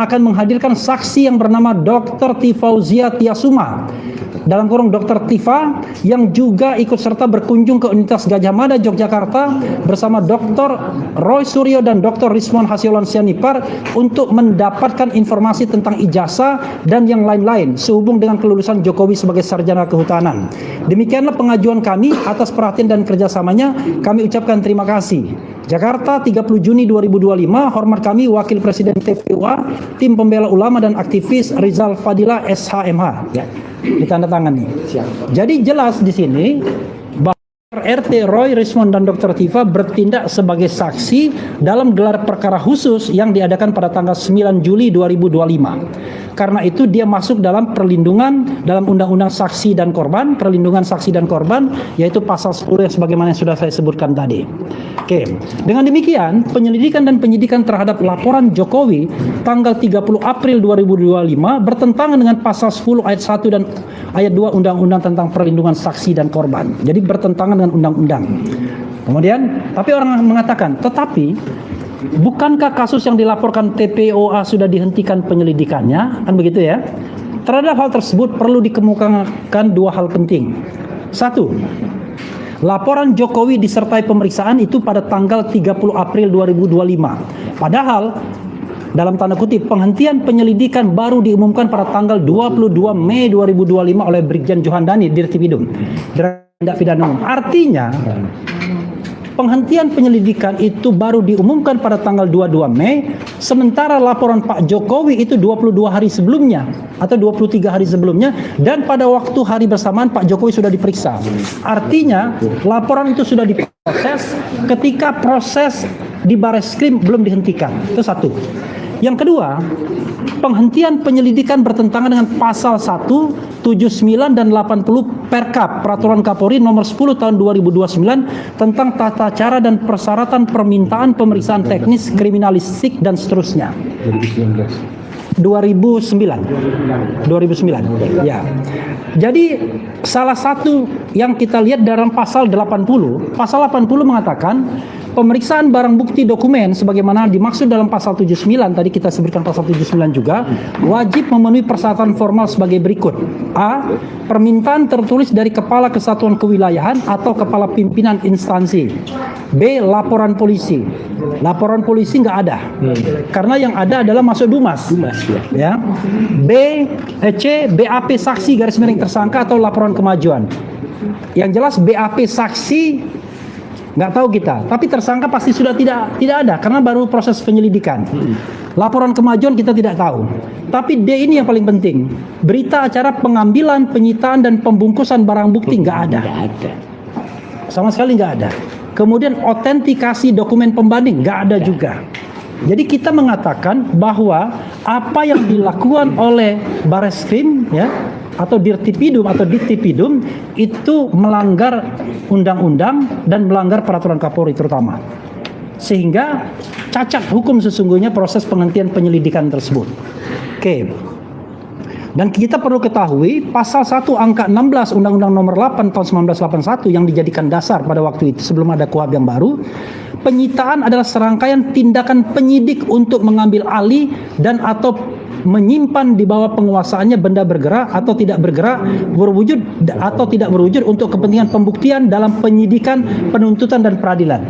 akan menghadirkan saksi yang bernama Dr. Tifauzia Tiasuma, dalam kurung Dr. Tifa, yang juga ikut serta berkunjung ke Universitas Gadjah Mada Yogyakarta bersama Dr. Roy Suryo dan Dr. Rismon Hasiolan Sianipar untuk mendapatkan informasi tentang ijazah dan yang lain-lain sehubung dengan kelulusan Jokowi sebagai sarjana kehutanan. Demikianlah pengajuan kami. Atas perhatian dan kerjasamanya kami ucapkan terima kasih. Jakarta, 30 Juni 2025. Hormat kami Wakil Presiden TPUA, Tim Pembela Ulama dan Aktivis Rizal Fadila SHMH. Ya, ditandatangani. Siap. Jadi jelas di sini bahwa RT Roy, Rismon dan Dr. Tifa bertindak sebagai saksi dalam gelar perkara khusus yang diadakan pada tanggal 9 Juli 2025. Karena itu dia masuk dalam perlindungan dalam Undang-Undang Saksi dan Korban, perlindungan saksi dan korban, yaitu pasal 10 yang sebagaimana yang sudah saya sebutkan tadi. Oke, dengan demikian penyelidikan dan penyidikan terhadap laporan Jokowi tanggal 30 April 2025 bertentangan dengan pasal 10 ayat 1 dan ayat 2 Undang-Undang tentang perlindungan saksi dan korban. Jadi bertentangan dengan undang-undang. Kemudian, tapi orang mengatakan, tetapi bukankah kasus yang dilaporkan TPOA sudah dihentikan penyelidikannya? Kan begitu ya? Terhadap hal tersebut perlu dikemukakan dua hal penting. Satu, laporan Jokowi disertai pemeriksaan itu pada tanggal 30 April 2025. Padahal dalam tanda kutip penghentian penyelidikan baru diumumkan pada tanggal 22 Mei 2025 oleh Brigjen Johandani Dirtipidum Tindak Pidana Umum. Artinya penghentian penyelidikan itu baru diumumkan pada tanggal 22 Mei, sementara laporan Pak Jokowi itu 22 hari sebelumnya atau 23 hari sebelumnya, dan pada waktu hari bersamaan Pak Jokowi sudah diperiksa. Artinya laporan itu sudah diproses ketika proses di Bareskrim belum dihentikan. Itu satu. Yang kedua, penghentian penyelidikan bertentangan dengan pasal 1, 79 dan 80 Perkap Peraturan Kapolri nomor 10 tahun 2029 tentang tata cara dan persyaratan permintaan pemeriksaan teknis kriminalistik dan seterusnya. 2009. Ya. Jadi salah satu yang kita lihat dalam pasal 80 mengatakan pemeriksaan barang bukti dokumen sebagaimana dimaksud dalam pasal 79, tadi kita sebutkan pasal 79 juga, wajib memenuhi persyaratan formal sebagai berikut. A. Permintaan tertulis dari Kepala Kesatuan Kewilayahan atau Kepala Pimpinan Instansi. B. Laporan polisi. Laporan polisi nggak ada. Karena yang ada adalah masuk Dumas. Ya. C. BAP saksi garis miring tersangka atau laporan kemajuan. Yang jelas BAP saksi nggak tahu kita, tapi tersangka pasti sudah tidak ada karena baru proses penyelidikan. Laporan kemajuan kita tidak tahu. Tapi D ini yang paling penting. Berita acara pengambilan, penyitaan dan pembungkusan barang bukti nggak ada. Sama sekali nggak ada. Kemudian autentikasi dokumen pembanding nggak ada juga. Jadi kita mengatakan bahwa apa yang dilakukan oleh Bareskrim ya atau Dirtipidum atau Diktipidum itu melanggar undang-undang dan melanggar peraturan Kapolri terutama. Sehingga cacat hukum sesungguhnya proses penghentian penyelidikan tersebut. Oke. Dan kita perlu ketahui pasal 1 angka 16 Undang-Undang Nomor 8 tahun 1981 yang dijadikan dasar pada waktu itu sebelum ada KUHP yang baru. Penyitaan adalah serangkaian tindakan penyidik untuk mengambil alih dan atau menyimpan di bawah penguasaannya benda bergerak atau tidak bergerak, berwujud atau tidak berwujud untuk kepentingan pembuktian dalam penyidikan, penuntutan dan peradilan.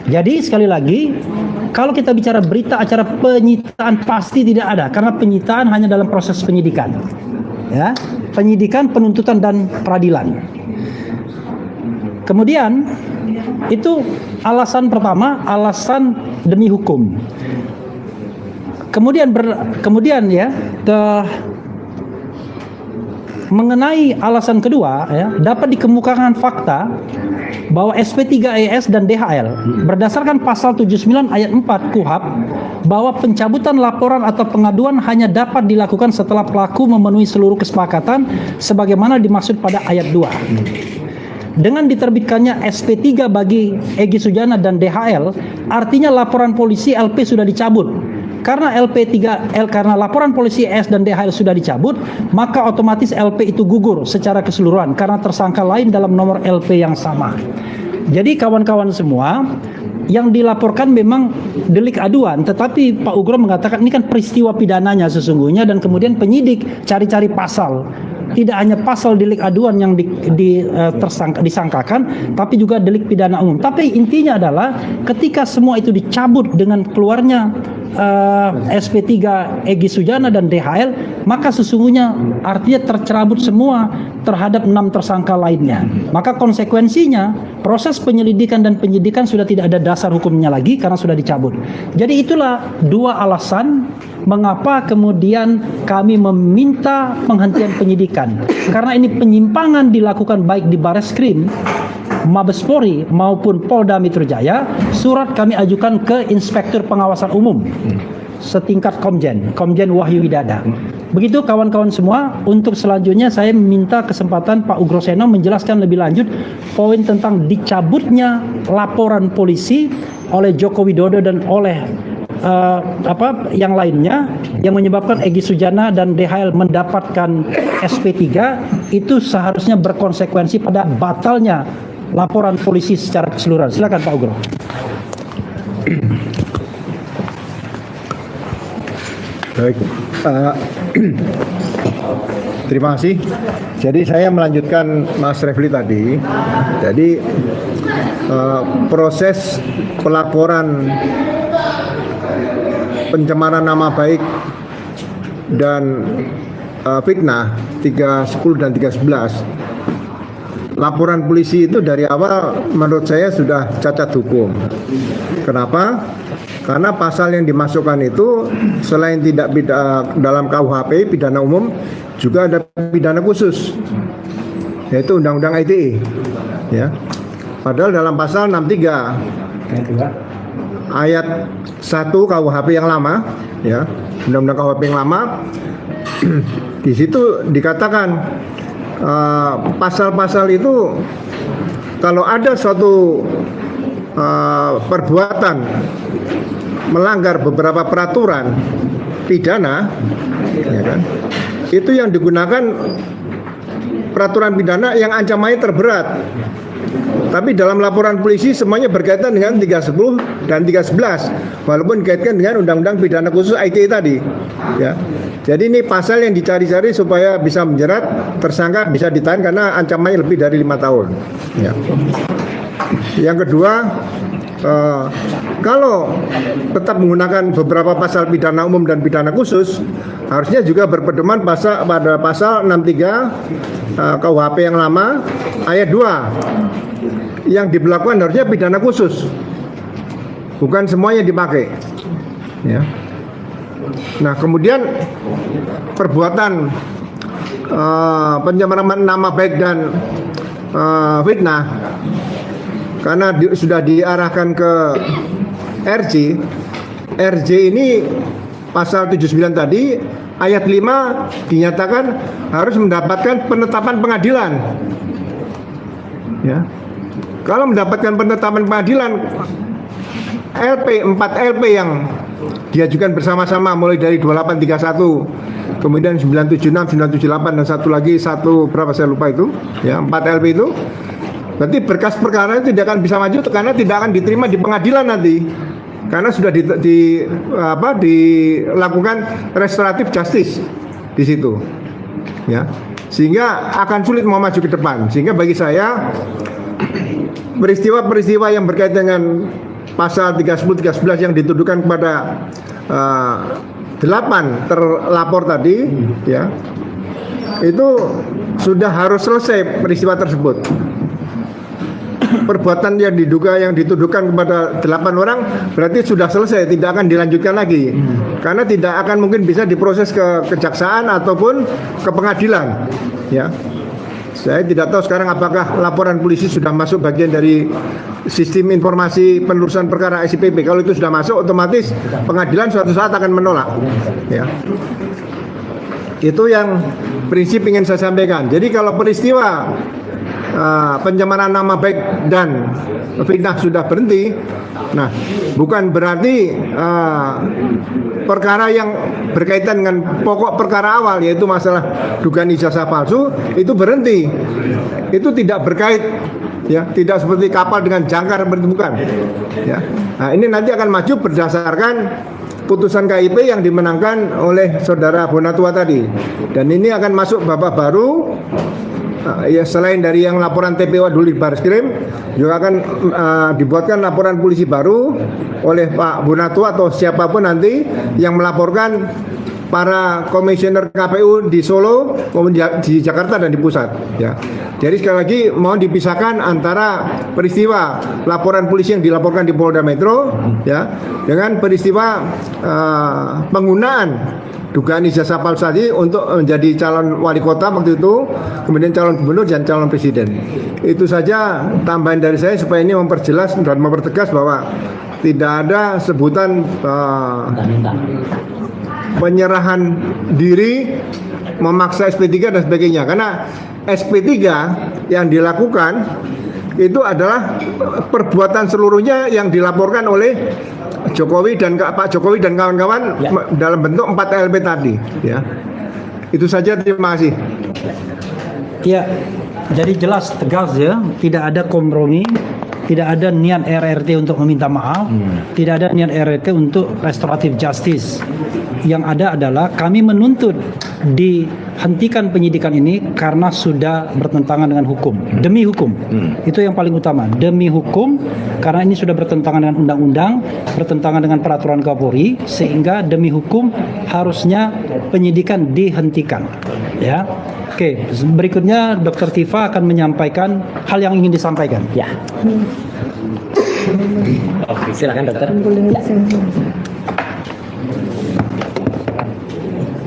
Jadi sekali lagi, kalau kita bicara berita acara penyitaan pasti tidak ada karena penyitaan hanya dalam proses penyidikan. Ya, penyidikan, penuntutan dan peradilan. Kemudian itu alasan pertama, alasan demi hukum. Kemudian ya, mengenai alasan kedua ya, dapat dikemukakan fakta bahwa SP3ES dan DHL berdasarkan pasal 79 ayat 4 KUHP bahwa pencabutan laporan atau pengaduan hanya dapat dilakukan setelah pelaku memenuhi seluruh kesepakatan sebagaimana dimaksud pada ayat 2. Dengan diterbitkannya SP3 bagi Egy Sujana dan DHL, artinya laporan polisi LP sudah dicabut. Karena karena laporan polisi ES dan DHL sudah dicabut, maka otomatis LP itu gugur secara keseluruhan karena tersangka lain dalam nomor LP yang sama. Jadi kawan-kawan semua, yang dilaporkan memang delik aduan, tetapi Pak Ugro mengatakan ini kan peristiwa pidananya sesungguhnya, dan kemudian penyidik cari-cari pasal. Tidak hanya pasal delik aduan yang disangkakan, tapi juga delik pidana umum. Tapi intinya adalah ketika semua itu dicabut dengan keluarnya SP3 Egy Sujana dan DHL, maka sesungguhnya artinya tercerabut semua terhadap 6 tersangka lainnya. Maka konsekuensinya proses penyelidikan dan penyidikan sudah tidak ada dasar hukumnya lagi karena sudah dicabut. Jadi itulah dua alasan mengapa kemudian kami meminta penghentian penyidikan. Karena ini penyimpangan dilakukan baik di Bareskrim, Mabes Polri maupun Polda Metro Jaya. Surat kami ajukan ke Inspektur Pengawasan Umum setingkat Komjen Wahyu Widada. Begitu kawan-kawan semua. Untuk selanjutnya saya minta kesempatan Pak Ugroseno menjelaskan lebih lanjut poin tentang dicabutnya laporan polisi oleh Joko Widodo dan oleh yang lainnya yang menyebabkan Egy Sujana dan DHL mendapatkan SP3 itu seharusnya berkonsekuensi pada batalnya laporan polisi secara keseluruhan. Silakan Pak Ugro. Baik, terima kasih. Jadi saya melanjutkan Mas Refli tadi. Jadi proses pelaporan pencemaran nama baik dan fitnah 310 dan 311, laporan polisi itu dari awal menurut saya sudah cacat hukum. Kenapa? Karena pasal yang dimasukkan itu selain tidak dalam KUHP pidana umum, juga ada pidana khusus, yaitu Undang-Undang ITE. Ya. Padahal dalam pasal 63 ayat 1 KUHP yang lama, ya, Undang-Undang KUHP yang lama, di situ dikatakan pasal-pasal itu kalau ada suatu perbuatan melanggar beberapa peraturan pidana, ya kan, itu yang digunakan peraturan pidana yang ancamannya terberat. Tapi dalam laporan polisi semuanya berkaitan dengan 310 dan 311, walaupun dikaitkan dengan Undang-Undang Pidana Khusus ITE tadi, ya. Jadi ini pasal yang dicari-cari supaya bisa menjerat tersangka, bisa ditahan karena ancamannya lebih dari 5 tahun. Ya. Yang kedua, kalau tetap menggunakan beberapa pasal pidana umum dan pidana khusus, harusnya juga berpedoman pada pasal 63 KUHP yang lama ayat 2. Yang diberlakukan harusnya pidana khusus, bukan semuanya dipakai. Ya. Nah, kemudian perbuatan pencemaran nama baik dan fitnah, karena sudah diarahkan ke RJ ini pasal 79 tadi ayat 5 dinyatakan harus mendapatkan penetapan pengadilan. Ya. Kalau mendapatkan penetapan pengadilan, 4 LP yang diajukan bersama-sama mulai dari 2831, kemudian 976, 978 dan satu berapa saya lupa itu, ya, 4 LP itu, berarti berkas perkara itu tidak akan bisa maju karena tidak akan diterima di pengadilan nanti, karena sudah dilakukan restoratif justice di situ, ya, sehingga akan sulit mau maju ke depan. Sehingga bagi saya peristiwa-peristiwa yang berkaitan dengan pasal 310, 311 yang dituduhkan kepada 8 terlapor tadi, ya, itu sudah harus selesai peristiwa tersebut. Perbuatan yang dituduhkan kepada 8 orang berarti sudah selesai, tidak akan dilanjutkan lagi, karena tidak akan mungkin bisa diproses ke kejaksaan ataupun ke pengadilan. Ya. Saya tidak tahu sekarang apakah laporan polisi sudah masuk bagian dari sistem informasi penelusuran perkara SIPP. Kalau itu sudah masuk, otomatis pengadilan suatu saat akan menolak. Ya. Itu yang prinsip ingin saya sampaikan. Jadi kalau peristiwa pencemaran nama baik dan fitnah sudah berhenti, nah, bukan berarti perkara yang berkaitan dengan pokok perkara awal, yaitu masalah dugaan ijazah palsu, itu berhenti. Itu tidak berkait ya, tidak seperti kapal dengan jangkar seperti bukan. Ya. Nah, ini nanti akan maju berdasarkan putusan KIP yang dimenangkan oleh saudara Bonatua tadi. Dan ini akan masuk babak baru. Ya, selain dari yang laporan TPO dulu di Barreskrim, juga akan dibuatkan laporan polisi baru oleh Pak Bonatua atau siapapun nanti yang melaporkan para komisioner KPU di Solo maupun di Jakarta dan di pusat. Ya. Jadi sekali lagi mohon dipisahkan antara peristiwa laporan polisi yang dilaporkan di Polda Metro, ya, dengan peristiwa penggunaan dugaan ijazah palsu tadi untuk menjadi calon wali kota waktu itu, kemudian calon gubernur dan calon presiden. Itu saja tambahan dari saya supaya ini memperjelas dan mempertegas bahwa tidak ada sebutan penyerahan diri, memaksa SP3 dan sebagainya. Karena SP3 yang dilakukan itu adalah perbuatan seluruhnya yang dilaporkan oleh Jokowi dan Pak Jokowi dan kawan-kawan dalam bentuk 4 LP tadi, ya. Itu saja, terima kasih. Ya, jadi jelas tegas ya, tidak ada kompromi, tidak ada niat RRT untuk meminta maaf, tidak ada niat RRT untuk restoratif justice. Yang ada adalah kami menuntut dihentikan penyidikan ini karena sudah bertentangan dengan hukum, demi hukum. Itu yang paling utama, demi hukum, karena ini sudah bertentangan dengan undang-undang, bertentangan dengan peraturan Kapolri, sehingga demi hukum harusnya penyidikan dihentikan. Ya. Oke, berikutnya Dr. Tifa akan menyampaikan hal yang ingin disampaikan. Ya. Oke, silakan dokter.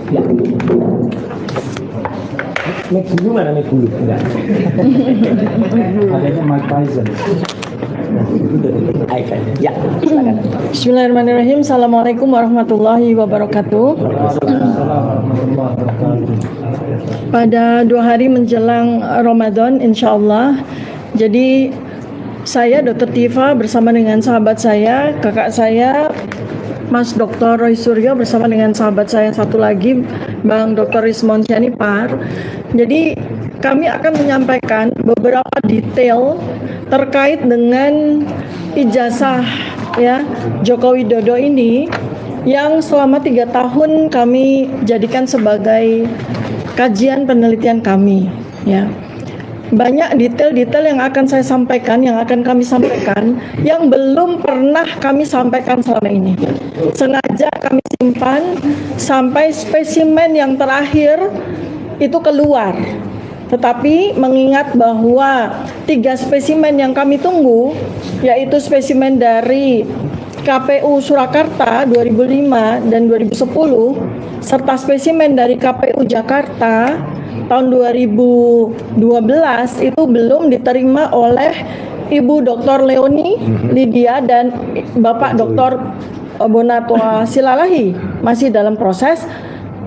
Ya. Mic dulu mana mic dulu? Enggak. Adanya Mike Tyson. Ya, silakan. Bismillahirrahmanirrahim. Assalamualaikum warahmatullahi wabarakatuh. Pada 2 hari menjelang Ramadan, insya Allah. Jadi saya Dr. Tifa bersama dengan sahabat saya, kakak saya, Mas Dr. Roy Suryo bersama dengan sahabat saya satu lagi, Bang Dr. Rismon Syanipar. Jadi kami akan menyampaikan beberapa detail terkait dengan ijazah ya Joko Widodo ini yang selama 3 tahun kami jadikan sebagai kajian penelitian kami, ya. Banyak detail-detail yang akan saya sampaikan, yang akan kami sampaikan, yang belum pernah kami sampaikan selama ini. Sengaja kami simpan sampai spesimen yang terakhir itu keluar. Tetapi mengingat bahwa 3 spesimen yang kami tunggu, yaitu spesimen dari KPU Surakarta 2005 dan 2010, serta spesimen dari KPU Jakarta tahun 2012 itu belum diterima oleh Ibu Dr. Leoni Lydia dan Bapak Dr. Bonatua Silalahi, masih dalam proses.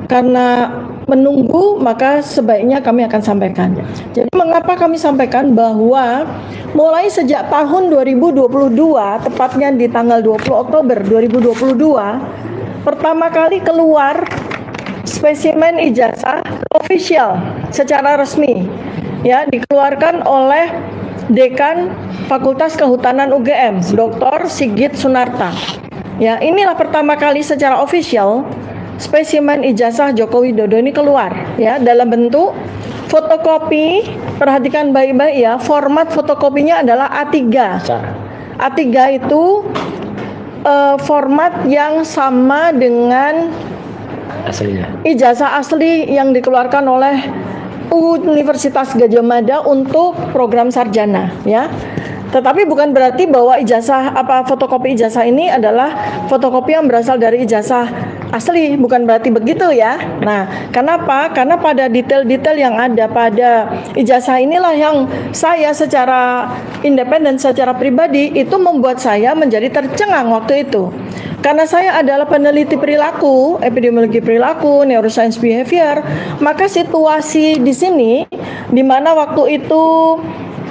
Karena menunggu, maka sebaiknya kami akan sampaikan. Jadi mengapa kami sampaikan bahwa mulai sejak tahun 2022, tepatnya di tanggal 20 Oktober 2022, pertama kali keluar spesimen ijazah official secara resmi, ya, dikeluarkan oleh Dekan Fakultas Kehutanan UGM, Dr. Sigit Sunarta. Ya, inilah pertama kali secara official spesimen ijazah Joko Widodo ini keluar, ya, dalam bentuk fotokopi. Perhatikan baik-baik ya, format fotokopinya adalah A3. A3 itu format yang sama dengan Aslinya. ijazah asli yang dikeluarkan oleh Universitas Gadjah Mada untuk program sarjana, ya. Tetapi bukan berarti bahwa fotokopi ijazah ini adalah fotokopi yang berasal dari ijazah asli, bukan berarti begitu ya. Nah, kenapa? Karena pada detail-detail yang ada pada ijazah inilah yang saya secara independen, secara pribadi itu membuat saya menjadi tercengang waktu itu. Karena saya adalah peneliti perilaku, epidemiologi perilaku, neuroscience behavior, maka situasi di sini di mana waktu itu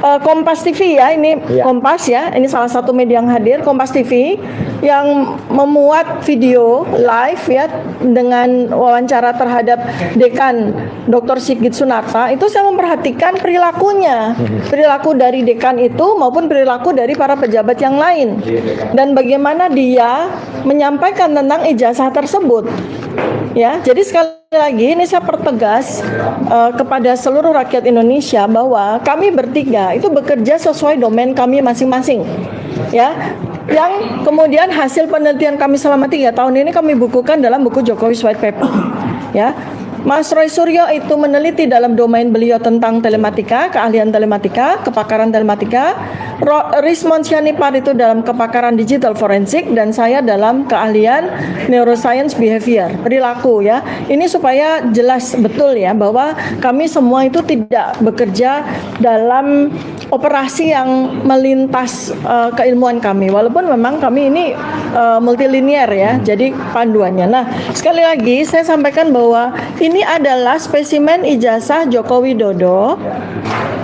Kompas TV ya, ini Iya. Kompas ya, ini salah satu media yang hadir, Kompas TV yang memuat video live ya dengan wawancara terhadap Dekan Dr. Sigit Sunarta. Itu saya memperhatikan perilakunya, perilaku dari dekan itu maupun perilaku dari para pejabat yang lain, dan bagaimana dia menyampaikan tentang ijazah tersebut. Ya, jadi sekali lagi ini saya pertegas kepada seluruh rakyat Indonesia bahwa kami bertiga itu bekerja sesuai domain kami masing-masing. Ya, yang kemudian hasil penelitian kami selama 3 tahun ini kami bukukan dalam buku Jokowi's White Paper. Ya, Mas Roy Suryo itu meneliti dalam domain beliau tentang telematika, keahlian telematika, kepakaran telematika. Rismond Sianipar itu dalam kepakaran digital forensik, dan saya dalam keahlian neuroscience behavior, perilaku ya. Ini supaya jelas betul ya bahwa kami semua itu tidak bekerja dalam operasi yang melintas keilmuan kami, walaupun memang kami ini multilinier ya, jadi panduannya. Nah, sekali lagi saya sampaikan bahwa ini adalah spesimen ijazah Joko Widodo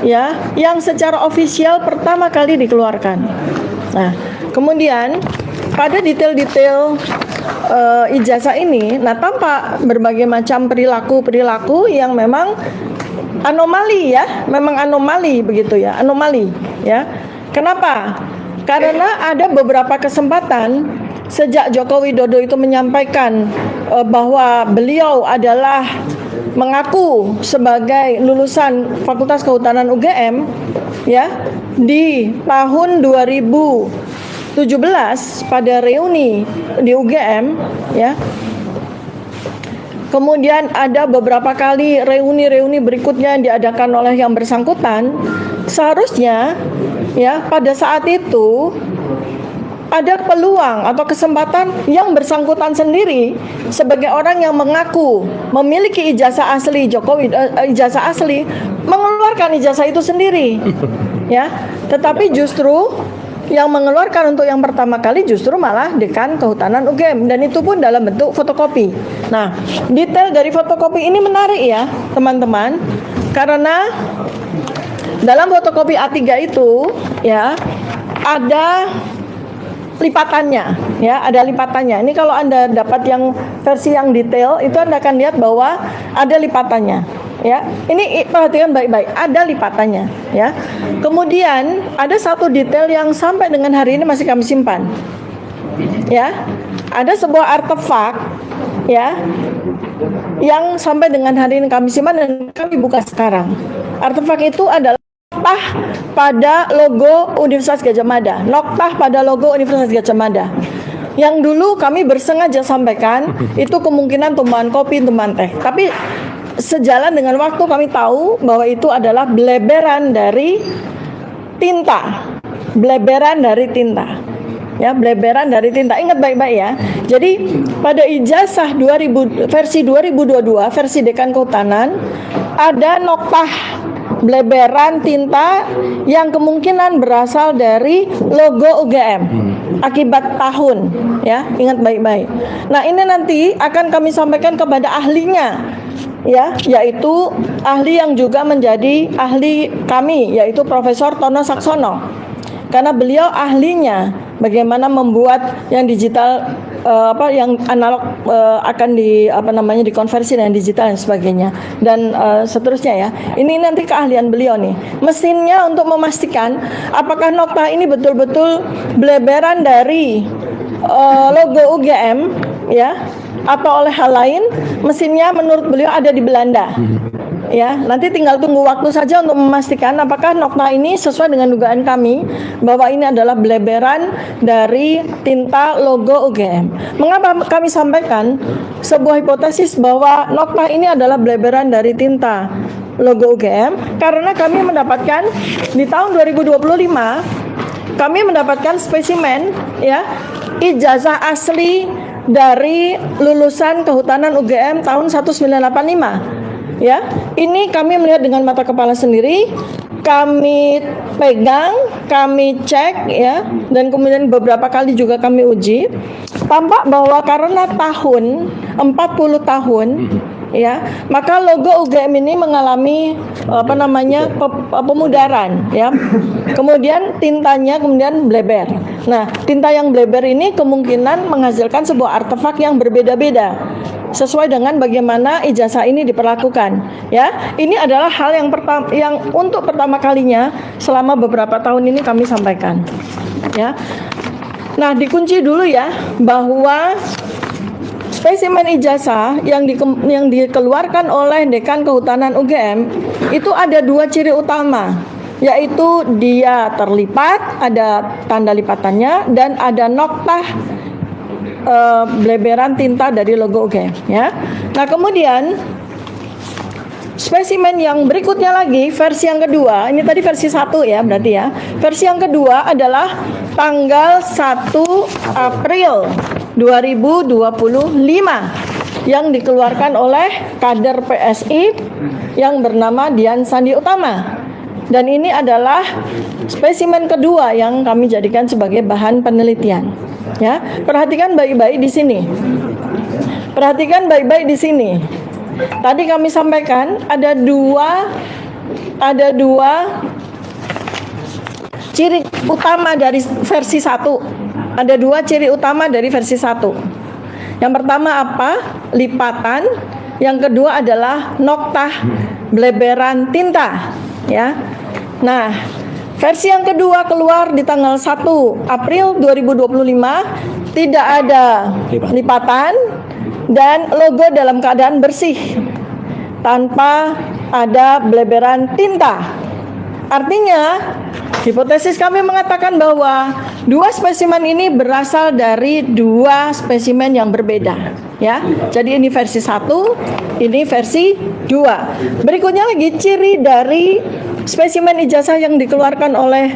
ya, yang secara ofisial pertama kali dikeluarkan. Nah, kemudian pada detail-detail ijazah ini, nah tampak berbagai macam perilaku yang memang anomali ya, memang anomali begitu ya, anomali ya. Kenapa? Karena ada beberapa kesempatan sejak Joko Widodo itu menyampaikan bahwa beliau adalah mengaku sebagai lulusan Fakultas Kehutanan UGM ya, di tahun 2017 pada reuni di UGM ya. Kemudian ada beberapa kali reuni-reuni berikutnya yang diadakan oleh yang bersangkutan. Seharusnya ya pada saat itu ada peluang atau kesempatan yang bersangkutan sendiri sebagai orang yang mengaku memiliki ijazah asli Jokowi, ijazah asli, mengeluarkan ijazah itu sendiri ya. Tetapi justru yang mengeluarkan untuk yang pertama kali justru malah Dekan Kehutanan UGM, dan itu pun dalam bentuk fotokopi. Nah, detail dari fotokopi ini menarik ya teman-teman, karena dalam fotokopi A3 itu ya ada lipatannya ya, ada lipatannya. Ini kalau Anda dapat yang versi yang detail itu Anda akan lihat bahwa ada lipatannya ya. Ini perhatikan baik-baik, ada lipatannya ya. Kemudian ada satu detail yang sampai dengan hari ini masih kami simpan ya. Ada sebuah artefak ya yang sampai dengan hari ini kami simpan dan kami buka sekarang. Artefak itu adalah noktah pada logo Universitas Gadjah Mada, noktah pada logo Universitas Gadjah Mada, yang dulu kami bersengaja sampaikan itu kemungkinan tumbuhan kopi, tumbuhan teh. Tapi sejalan dengan waktu kami tahu bahwa itu adalah bleberan dari tinta, bleberan dari tinta. Ya, bleberan dari tinta. Ingat baik-baik ya. Jadi pada ijazah versi 2022 versi Dekan Kehutanan ada noktah bleberan tinta yang kemungkinan berasal dari logo UGM akibat tahun ya, ingat baik-baik. Nah, ini nanti akan kami sampaikan kepada ahlinya ya, yaitu ahli yang juga menjadi ahli kami, yaitu Profesor Tono Saksono, karena beliau ahlinya bagaimana membuat yang digital yang analog akan dikonversi dengan digital dan sebagainya, dan seterusnya ya. Ini nanti keahlian beliau nih. Mesinnya untuk memastikan apakah nokta ini betul-betul bleberan dari logo UGM ya atau oleh hal lain. Mesinnya menurut beliau ada di Belanda. Ya, nanti tinggal tunggu waktu saja untuk memastikan apakah nokta ini sesuai dengan dugaan kami bahwa ini adalah bleberan dari tinta logo UGM. Mengapa kami sampaikan sebuah hipotesis bahwa nokta ini adalah bleberan dari tinta logo UGM? Karena kami mendapatkan di tahun 2025 kami mendapatkan spesimen ya ijazah asli dari lulusan Kehutanan UGM tahun 1985. Ya, ini kami melihat dengan mata kepala sendiri. kami pegang, kami cek ya, dan kemudian beberapa kali juga kami uji, tampak bahwa karena tahun 40 tahun ya, maka logo UGM ini mengalami pemudaran ya. Kemudian tintanya kemudian bleber. Nah, tinta yang bleber ini kemungkinan menghasilkan sebuah artefak yang berbeda-beda sesuai dengan bagaimana ijazah ini diperlakukan ya. Ini adalah hal yang untuk pertama kalinya selama beberapa tahun ini kami sampaikan ya. Nah, dikunci dulu ya bahwa spesimen ijazah yang dikeluarkan oleh Dekan Kehutanan UGM itu ada 2 ciri utama, yaitu dia terlipat, ada tanda lipatannya, dan ada noktah bleberan tinta dari logo UGM ya. Nah, kemudian spesimen yang berikutnya lagi, versi yang kedua, ini tadi versi 1 ya berarti ya. Versi yang kedua adalah tanggal 1 April 2025 yang dikeluarkan oleh kader PSI yang bernama Dian Sandi Utama. Dan ini adalah spesimen kedua yang kami jadikan sebagai bahan penelitian. Ya, perhatikan baik-baik di sini. Perhatikan baik-baik di sini. Tadi kami sampaikan ada dua ciri utama dari versi 1. Ada 2 ciri utama dari versi 1. Yang pertama apa? Lipatan. Yang kedua adalah noktah bleberan tinta. Ya. Nah, versi yang kedua keluar di tanggal 1 April 2025, tidak ada lipatan dan logo dalam keadaan bersih tanpa ada bleberan tinta. Artinya, hipotesis kami mengatakan bahwa 2 spesimen ini berasal dari 2 spesimen yang berbeda ya. Jadi ini versi 1, ini versi 2. Berikutnya lagi ciri dari spesimen ijazah yang dikeluarkan oleh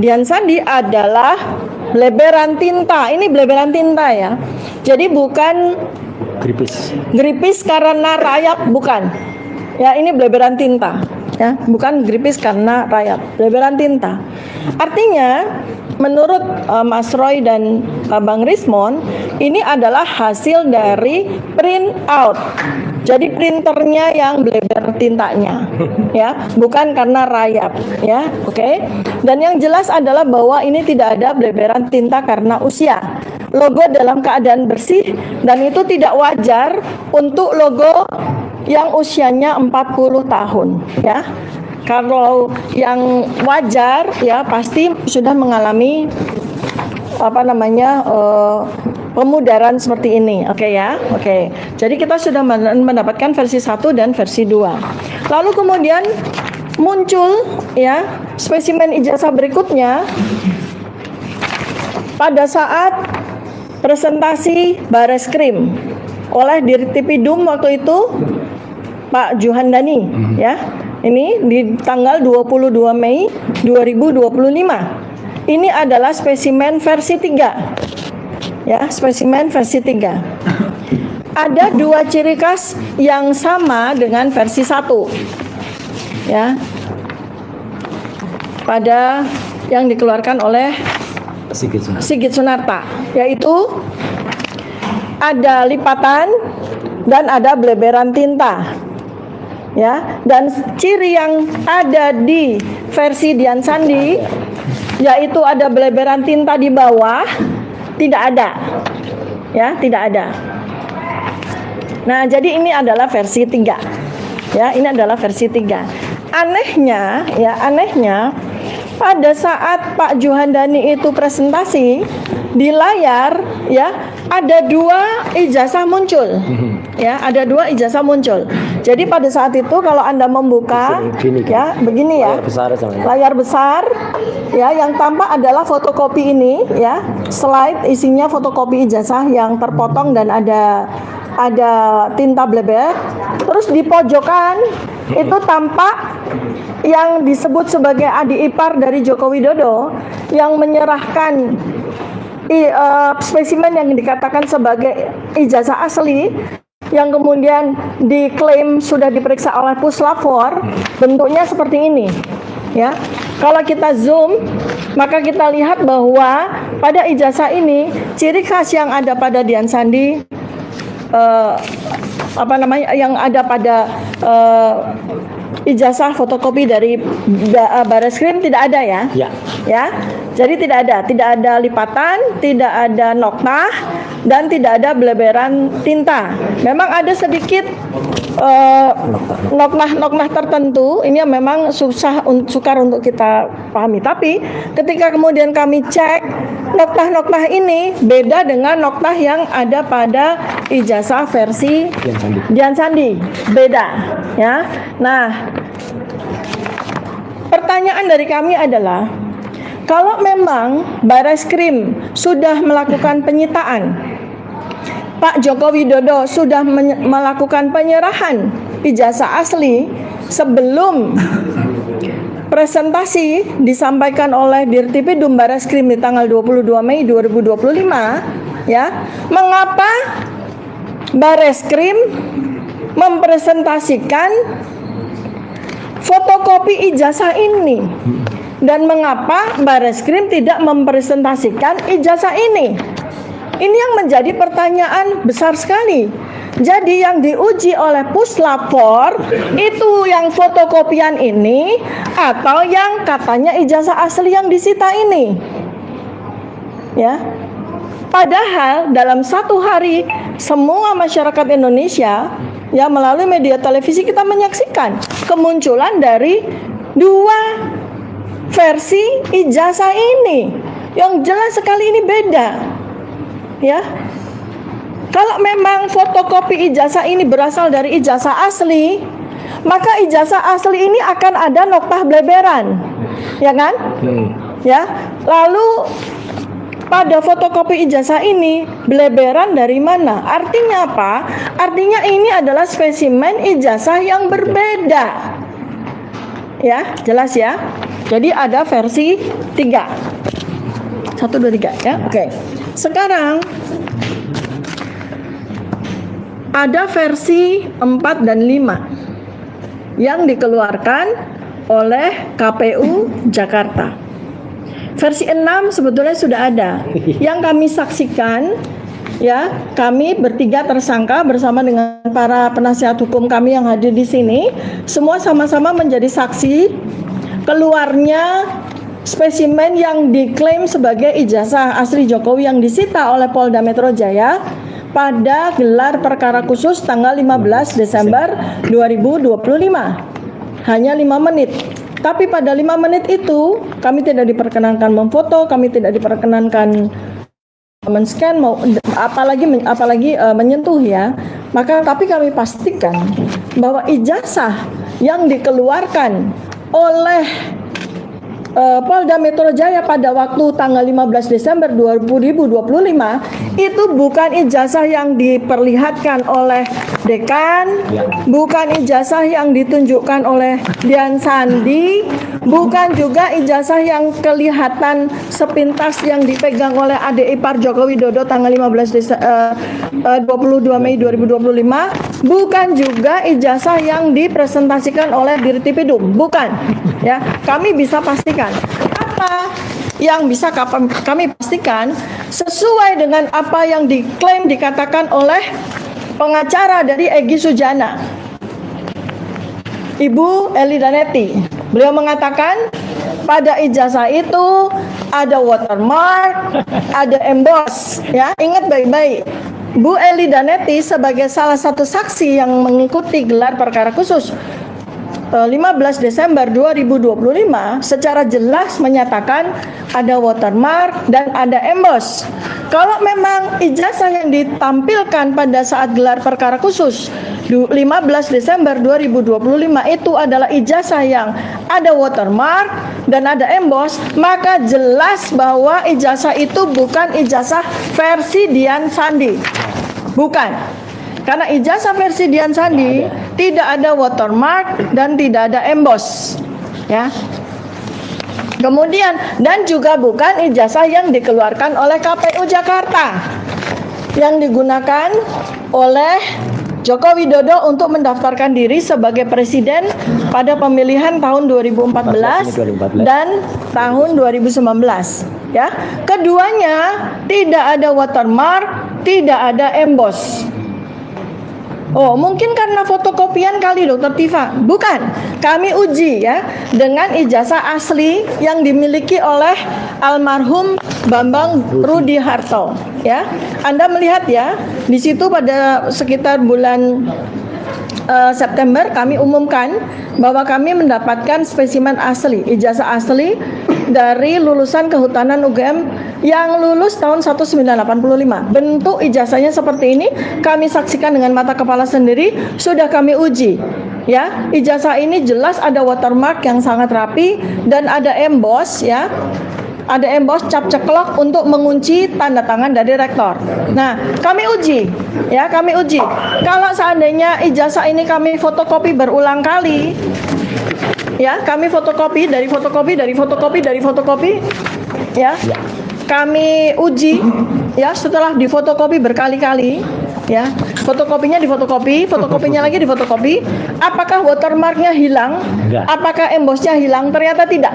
Dian Sandi adalah bleberan tinta. Ini bleberan tinta ya. Jadi bukan gripis karena rayap, bukan. Ya, ini bleberan tinta. Ya, bukan gripis karena rayap, bleberan tinta. Artinya, menurut Mas Roy dan Bang Rismon, ini adalah hasil dari print out. Jadi printernya yang bleber tintanya, ya, bukan karena rayap, ya, oke. Dan yang jelas adalah bahwa ini tidak ada bleberan tinta karena usia. Logo dalam keadaan bersih dan itu tidak wajar untuk logo yang usianya 40 tahun, ya. Kalau yang wajar ya pasti sudah mengalami pemudaran seperti ini. Oke ya. Oke. Jadi kita sudah mendapatkan versi 1 dan versi 2. Lalu kemudian muncul ya spesimen ijazah berikutnya pada saat presentasi Bareskrim oleh Dirtipidum waktu itu Pak Juhandani ya. Ini di tanggal 22 Mei 2025. Ini adalah spesimen versi 3. Ya, spesimen versi 3. Ada 2 ciri khas yang sama dengan versi 1. Ya. Pada yang dikeluarkan oleh Sigit Sunarta, yaitu ada lipatan dan ada bleberan tinta. Ya, dan ciri yang ada di versi Dian Sandi yaitu ada bleberan tinta di bawah, tidak ada. Ya, tidak ada. Nah, jadi ini adalah versi 3. Ya, ini adalah versi 3. Anehnya pada saat Pak Juhandani itu presentasi di layar ya ada 2 ijazah muncul. Ya, ada 2 ijazah muncul. Jadi pada saat itu kalau Anda membuka ya begini ya. Layar besar ya yang tampak adalah fotokopi ini ya. Slide isinya fotokopi ijazah yang terpotong dan ada tinta bleber. Terus di pojokan itu tampak yang disebut sebagai adik ipar dari Joko Widodo yang menyerahkan spesimen yang dikatakan sebagai ijazah asli yang kemudian diklaim sudah diperiksa oleh Puslap 4, bentuknya seperti ini Ya, kalau kita zoom, maka kita lihat bahwa pada ijazah ini ciri khas yang ada pada Dian Sandi, yang ada pada ijazah fotokopi dari Bareskrim tidak ada ya. Ya. Ya. Jadi tidak ada lipatan, tidak ada noktah, dan tidak ada beleberan tinta. Memang ada sedikit noktah tertentu, ini yang memang sukar untuk kita pahami. Tapi ketika kemudian kami cek, noktah ini beda dengan noktah yang ada pada ijazah versi Dian Sandi, beda ya. Nah, pertanyaan dari kami adalah, kalau memang Bareskrim sudah melakukan penyitaan, Pak Joko Widodo sudah melakukan penyerahan ijazah asli sebelum presentasi disampaikan oleh Dirtipidum Bareskrim di tanggal 22 Mei 2025, ya, mengapa Bareskrim mempresentasikan fotokopi ijazah ini? Dan mengapa Bareskrim tidak mempresentasikan ijazah ini? Ini yang menjadi pertanyaan besar sekali. Jadi yang diuji oleh Puslapor itu yang fotokopian ini atau yang katanya ijazah asli yang disita ini? Ya. Padahal dalam satu hari semua masyarakat Indonesia ya melalui media televisi kita menyaksikan kemunculan dari dua versi ijazah ini yang jelas sekali ini beda. Ya. Kalau memang fotokopi ijazah ini berasal dari ijazah asli, maka ijazah asli ini akan ada noktah beleberan. Ya kan? Ya. Lalu pada fotokopi ijazah ini beleberan dari mana? Artinya apa? Artinya ini adalah spesimen ijazah yang berbeda. Ya, jelas ya. Jadi ada versi 3. 1, 2, 3 ya. Oke. Sekarang ada versi 4 dan 5 yang dikeluarkan oleh KPU Jakarta. Versi 6 sebetulnya sudah ada. Yang kami saksikan ya, kami bertiga tersangka bersama dengan para penasihat hukum kami yang hadir di sini, semua sama-sama menjadi saksi keluarnya spesimen yang diklaim sebagai ijazah asli Jokowi yang disita oleh Polda Metro Jaya pada gelar perkara khusus tanggal 15 Desember 2025. Hanya 5 menit. Tapi pada 5 menit itu kami tidak diperkenankan memfoto, kami tidak diperkenankan men-scan, apalagi menyentuh ya. Maka tapi kami pastikan bahwa ijazah yang dikeluarkan oleh Polda Metro Jaya pada waktu tanggal 15 Desember 2025 itu bukan ijazah yang diperlihatkan oleh dekan, bukan ijazah yang ditunjukkan oleh Dian Sandi, bukan juga ijazah yang kelihatan sepintas yang dipegang oleh adik ipar Joko Widodo tanggal 22 Mei 2025, bukan juga ijazah yang dipresentasikan oleh Dirtipidum, bukan. Ya, kami bisa pastikan apa yang bisa kami pastikan sesuai dengan apa yang diklaim dikatakan oleh pengacara dari Egy Sujana, Ibu Eli Danetti. Beliau mengatakan pada ijazah itu ada watermark, ada emboss. Ya, ingat baik-baik. Bu Eli Danetti sebagai salah satu saksi yang mengikuti gelar perkara khusus 15 Desember 2025 secara jelas menyatakan ada watermark dan ada emboss. Kalau memang ijazah yang ditampilkan pada saat gelar perkara khusus 15 Desember 2025 itu adalah ijazah yang ada watermark dan ada emboss, maka jelas bahwa ijazah itu bukan ijazah versi Dian Sandi. Bukan. Karena ijazah versi Dian Sandi tidak ada watermark dan tidak ada emboss. Ya. Kemudian dan juga bukan ijazah yang dikeluarkan oleh KPU Jakarta yang digunakan oleh Joko Widodo untuk mendaftarkan diri sebagai presiden pada pemilihan tahun 2014 dan tahun 2019. Ya, keduanya tidak ada watermark, tidak ada emboss. Oh, mungkin karena fotokopian kali Dokter Tifa. Bukan. Kami uji ya dengan ijazah asli yang dimiliki oleh almarhum Bambang Rudi Harto. Ya, Anda melihat ya, di situ pada sekitar bulan September kami umumkan bahwa kami mendapatkan spesimen asli, ijazah asli dari lulusan kehutanan UGM yang lulus tahun 1985. Bentuk ijazahnya seperti ini, kami saksikan dengan mata kepala sendiri, sudah kami uji. Ya, ijazah ini jelas ada watermark yang sangat rapi dan ada emboss ya. Ada emboss cap ceklok untuk mengunci tanda tangan dari rektor. Nah, kami uji, ya kami uji. Kalau seandainya ijazah ini kami fotokopi berulang kali, ya kami fotokopi, ya kami uji, ya setelah difotokopi berkali-kali, ya fotokopinya fotokopinya lagi difotokopi. Apakah watermarknya hilang? Apakah embossnya hilang? Ternyata tidak.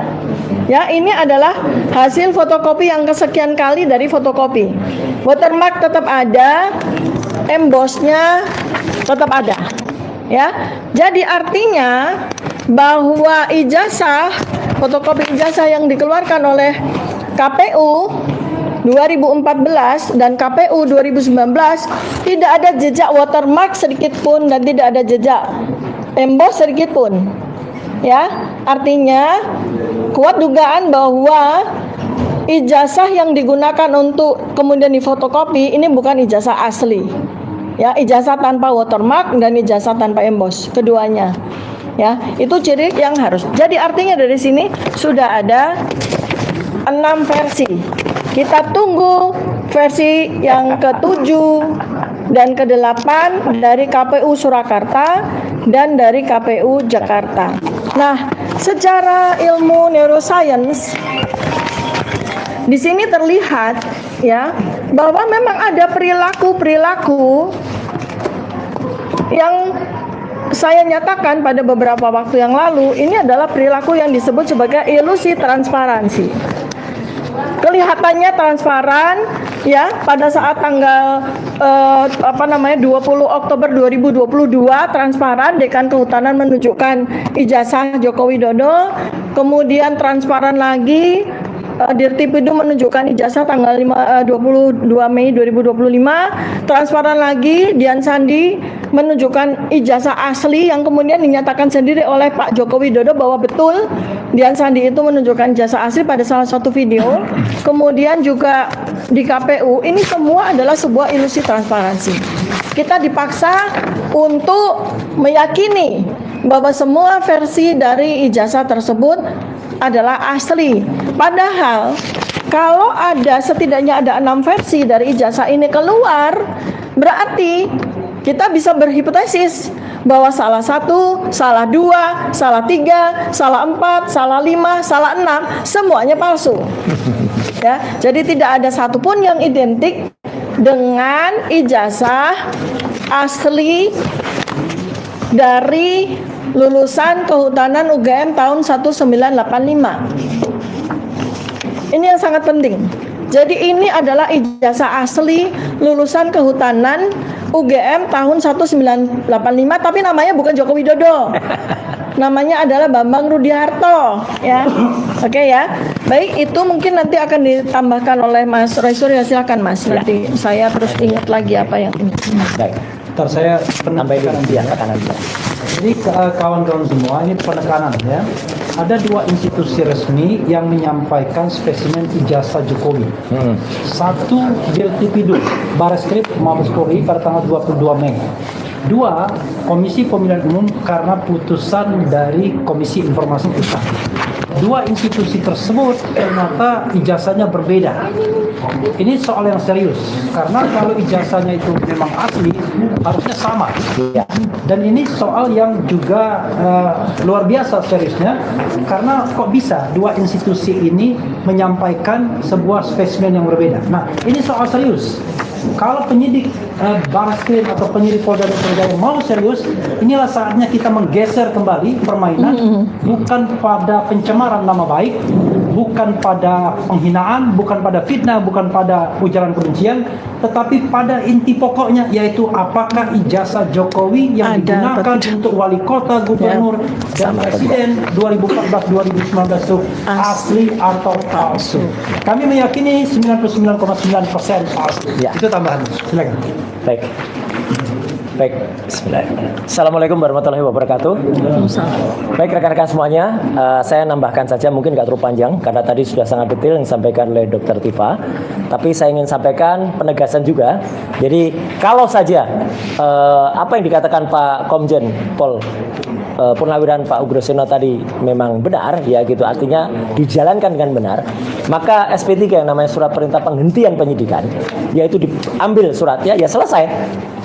Ya, ini adalah hasil fotokopi yang kesekian kali dari fotokopi. Watermark tetap ada, embossnya tetap ada. Ya, jadi artinya bahwa ijazah, fotokopi ijazah yang dikeluarkan oleh KPU 2014 dan KPU 2019 tidak ada jejak watermark sedikit pun dan tidak ada jejak emboss sedikit pun. Ya, artinya kuat dugaan bahwa ijazah yang digunakan untuk kemudian difotokopi ini bukan ijazah asli. Ya, ijazah tanpa watermark dan ijazah tanpa emboss, keduanya. Ya, itu ciri yang harus. Jadi artinya dari sini sudah ada 6 versi. Kita tunggu versi yang ke-7 dan ke-8 dari KPU Surakarta dan dari KPU Jakarta. Nah, secara ilmu neuroscience di sini terlihat ya bahwa memang ada perilaku-perilaku yang saya nyatakan pada beberapa waktu yang lalu. Ini adalah perilaku yang disebut sebagai ilusi transparansi. Kelihatannya transparan ya pada saat tanggal 20 Oktober 2022 transparan Dekan Kehutanan menunjukkan ijazah Joko Widodo, kemudian transparan lagi Dirtipidum menunjukkan ijazah tanggal 22 Mei 2025, transparan lagi Dian Sandi menunjukkan ijazah asli yang kemudian dinyatakan sendiri oleh Pak Joko Widodo bahwa betul Dian Sandi itu menunjukkan ijazah asli pada salah satu video. Kemudian juga di KPU, ini semua adalah sebuah ilusi transparansi. Kita dipaksa untuk meyakini bahwa semua versi dari ijazah tersebut adalah asli. Padahal kalau ada setidaknya ada 6 versi dari ijazah ini keluar, berarti kita bisa berhipotesis bahwa salah 1, salah 2, salah 3, salah 4, salah 5, salah 6 semuanya palsu. Ya, jadi tidak ada satupun yang identik dengan ijazah asli dari lulusan Kehutanan UGM tahun 1985. Ini yang sangat penting. Jadi ini adalah ijazah asli lulusan Kehutanan UGM tahun 1985, tapi namanya bukan Joko Widodo. Namanya adalah Bambang Rudi Harto, ya. Oke ya. Baik, itu mungkin nanti akan ditambahkan oleh Mas Raisur, ya silakan Mas. Nanti saya terus ingat lagi apa yang ini. Baik. Ntar saya Tambahin dulu ya, tekanan dia. Jadi kawan-kawan semua, ini penekanan ya. Ada 2 institusi resmi yang menyampaikan spesimen ijazah Jokowi. Satu Dirtipidum Bareskrim Mabes Polri pada tanggal 22 Mei. 2 Komisi Pemilihan Umum karena putusan dari Komisi Informasi Pusat. 2 institusi tersebut ternyata ijazahnya berbeda. Ini soal yang serius karena kalau ijazahnya itu memang asli harusnya sama. Ya. Dan ini soal yang juga luar biasa seriusnya karena kok bisa 2 institusi ini menyampaikan sebuah spesimen yang berbeda. Nah, ini soal serius. Kalau penyidik Barreskrim atau penyidik Polda Metro Jaya mau serius, inilah saatnya kita menggeser kembali permainan, bukan pada pencemaran nama baik, bukan pada penghinaan, bukan pada fitnah, bukan pada ujaran kebencian, tetapi pada inti pokoknya, yaitu apakah ijazah Jokowi yang digunakan untuk wali kota, gubernur, dan presiden 2014-2019 itu asli atau palsu. Kami meyakini 99,9% palsu. Ya. Itu tambahan. Silakan. Baik. Bismillah. Assalamualaikum warahmatullahi wabarakatuh. Baik rekan-rekan semuanya, saya nambahkan saja, mungkin nggak terlalu panjang karena tadi sudah sangat detail yang disampaikan oleh Dr. Tifa. Tapi saya ingin sampaikan penegasan juga. Jadi kalau saja apa yang dikatakan Pak Komjen Pol Purnawirawan Pak Ugroseno tadi memang benar, ya gitu, artinya dijalankan dengan benar, maka SP3 yang namanya surat perintah penghentian penyidikan, yaitu diambil suratnya, ya selesai.